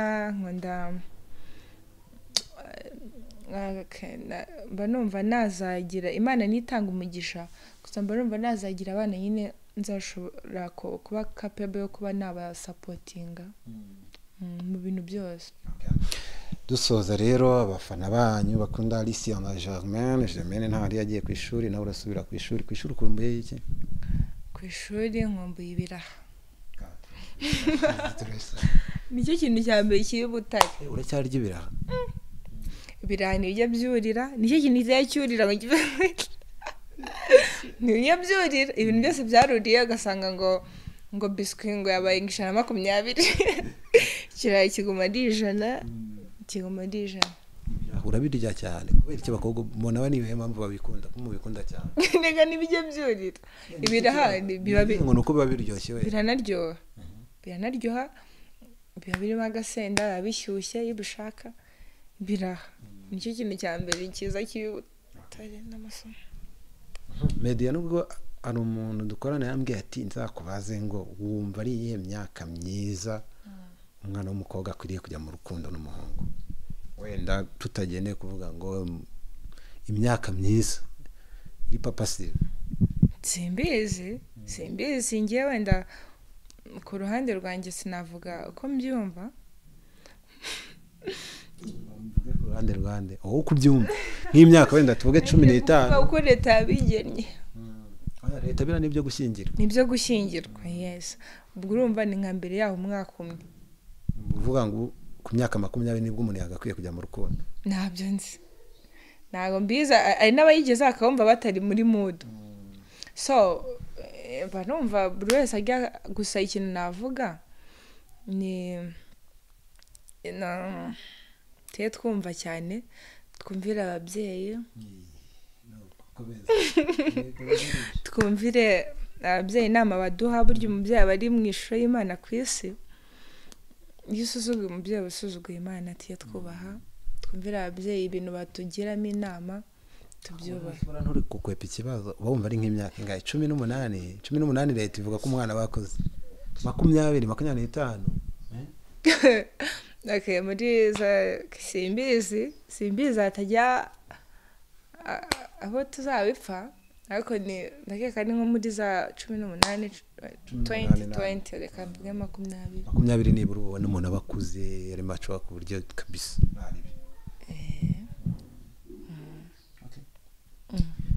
mba numva nazagira Imana nitanga umugisha gusa mba numva nazagira abana nyine nzashobora kuba capable yo kuba naba supportinga mu bintu byose. Dusoza rero abafana banyu bakunda Alicia na Germaine ntari yagiye ku ishuri nawe urasubira ku ishuri ukumbuye iki? Ku ishuri nkumbuye ibiraha nicyo kintu cya mbere kiri Butare. Uracyarya ibiraha? Ibiraha nibyo byurira nicyo kintu cyurira niyo byurira ibintu byose byaruriye agasanga ngo biscuit ngo yabaye 120 kirayi kiguma ari 100 urabirya cyane kubera iki bakobwa mbona baniwe mpamvu babikunda kumubikunda cyane nega nibije byurira ibiraha biba ngo nuko biba biryoshye we biranaryoha biba birimo agasenda abishyushye y'ubushaka ibiraha nicyo kintu cya mbere cyiza cy'Ubutare n'amasomo. Media nubwo ari umuntu dukorana yambwiye ati nzakubaze ngo wumva ari iyihe myaka myiza umwana w'umukobwa akwiriye kujya mu rukundo n'umuhungu wenda tutagendeye kuvuga ngo imyaka myiza iri papa Steve simbizi ngiye wenda ku ruhande rwanjye sinavuga uko mbyumva ku ruhande wowe kubyumva nk'imyaka wenda tuvuge 15 uko leta yabigennye leta bira nibyo gushyingirwa yes ubwo urumva ni nka mbere yaho umwaka umwe uvuga ngo ku myaka 20 nibwo umuntu yagakwiye kujya mu rukundo ntabyo nzi ntago mbiza ari n'abayigeze akabumva batari muri mood so banumva buri wese ajya gusa ikintu navuga ni twumva cyane twumvira ababyeyi twumvire ababyeyi inama baduha burya umubyeyi aba ari mu ishusho y'Imana ku isi iyo usuzuguye umubyeyi usuzuguye Imana tujye twubaha twumvira ababyeyi ibintu batugiramo inama tubyubahe. nturi gukwepa ikibazo wumva ari nk'imyaka ingahe 18 leta ivuga ko umwana bakoze 25 okay muri za simbizi atajya aho tuzabipfa ariko ni ndakeka ni nko muri za 18 20 reka mvuge 20 nibura ubona umuntu abakuze ari macho ku buryo kabisa.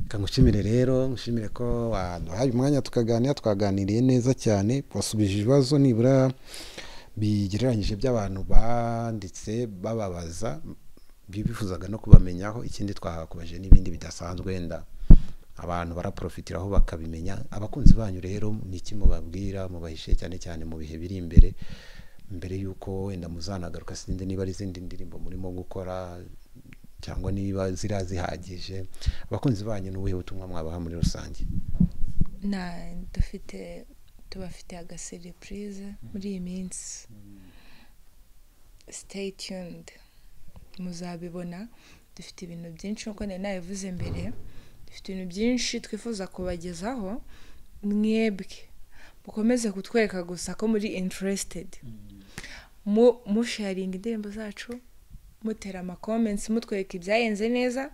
Kangushimire rero ngushimire ko waduhaye umwanya twaganiriye neza cyane wasubije ibibazo nibura bigereranyije by'abantu banditse bababaza bifuzaga no kubamenyaho. Ikindi twahakubaje n'ibindi bidasanzwe wenda abantu baraprofitiraho bakabimenya. Abakunzi banyu rero niki mubabwira mubahishe cyane cyane mu bihe biri mbere yuko wenda muzanagaruka sinde niba ari izindi ndirimbo murimo gukora cyangwa niba zihagije abakunzi banyu n'ubuhe butumwa mwabaha muri rusange? tubafite aga surprise muri iyi minsi, stay tuned muzabibona. Dufite ibintu byinshi nkuko nabivuze mbere, dufite ibintu byinshi twifuza kubagezaho. Mwebwe mukomeze kutwereka gusa ko muri interested, mu sharing indirimbo zacu, mutera ama comments mutwereka ibyayenze neza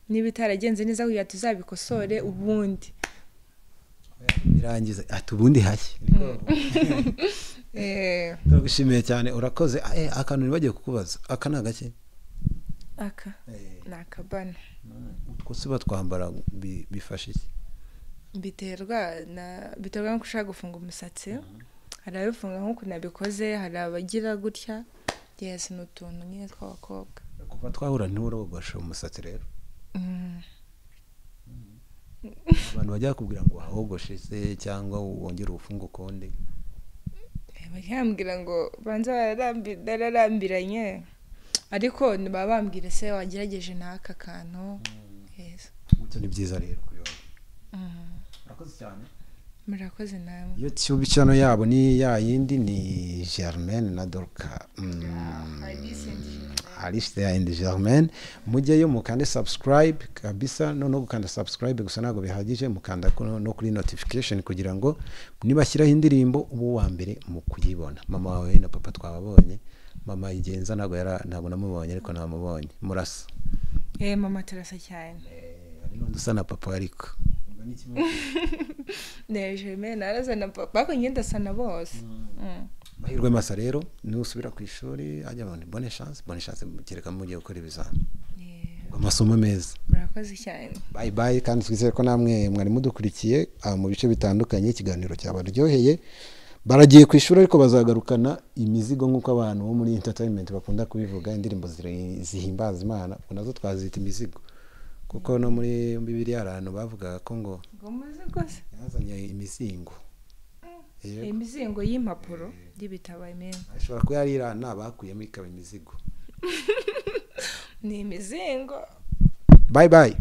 n'ibitaragenze neza kugira tuzabikosore ubundi birangiza ubundi hashye. Turagushimiye cyane urakoze. Akantu nibagiye kukubaza, aka ni agake? Aka ni akabana. Utwo siba twambara bifashe iki? Biterwa nuko ushaka gufunga umusatsi. Hari abifunga nk'uko nabikoze, hari abagira gutya. Yes, ni utuntu nyine tw'abakobwa. Kuva twahura nturogoshe umusatsi rero. Abantu bajya kubwira ngo wahogoshe se cyangwa wongere ufunga ukonde. Bakambwira ngo banza bararambiranye, ariko bambwira se wagerageje n'aka kantu. Yes. Ni byiza rero kuri wowe. Murakoze cyane. Murakoze namwe. YouTube channel yabo ni ya yindi ni Germaine na Dorka. Alice and Germaine. Mujyeyo mukande subscribe kabisa, no gukanda subscribe gusa nago bihagije, mukanda no kuri notification kugira ngo nibashyiraho indirimbo ubu wa mbere mu kuyibona. Mama wawe na papa twababonye. Mama igenza ntago namubonye ariko namubonye. Murasa. Mama turasa cyane. Dusa na papa ariko. Germaine araza na papa ko ngenda sana bose. Mahirwe masa rero nusubira ku ishuri ajya abone bonne chance kereka mugiye gukora ibizami. Amasomo meza. Murakoze cyane. Bye bye kandi twizere ko namwe mwari mudukurikiye mu bice bitandukanye. Ikiganiro cyabaryoheye. Baragiye ku ishuri ariko bazagarukana imizigo nk'uko abantu bo muri entertainment bakunda kubivuga, indirimbo zihimbaza Imana nazo twazita imizigo. Kuko no muri Bibiliya abantu bavuga ko ngo umuzigo se yazanye imizingo. Imizingo y'impapuro y'ibitabo imene. Ashobora ko yarira nabakuyemo ikaba imizigo. Ni imizingo. Bye bye.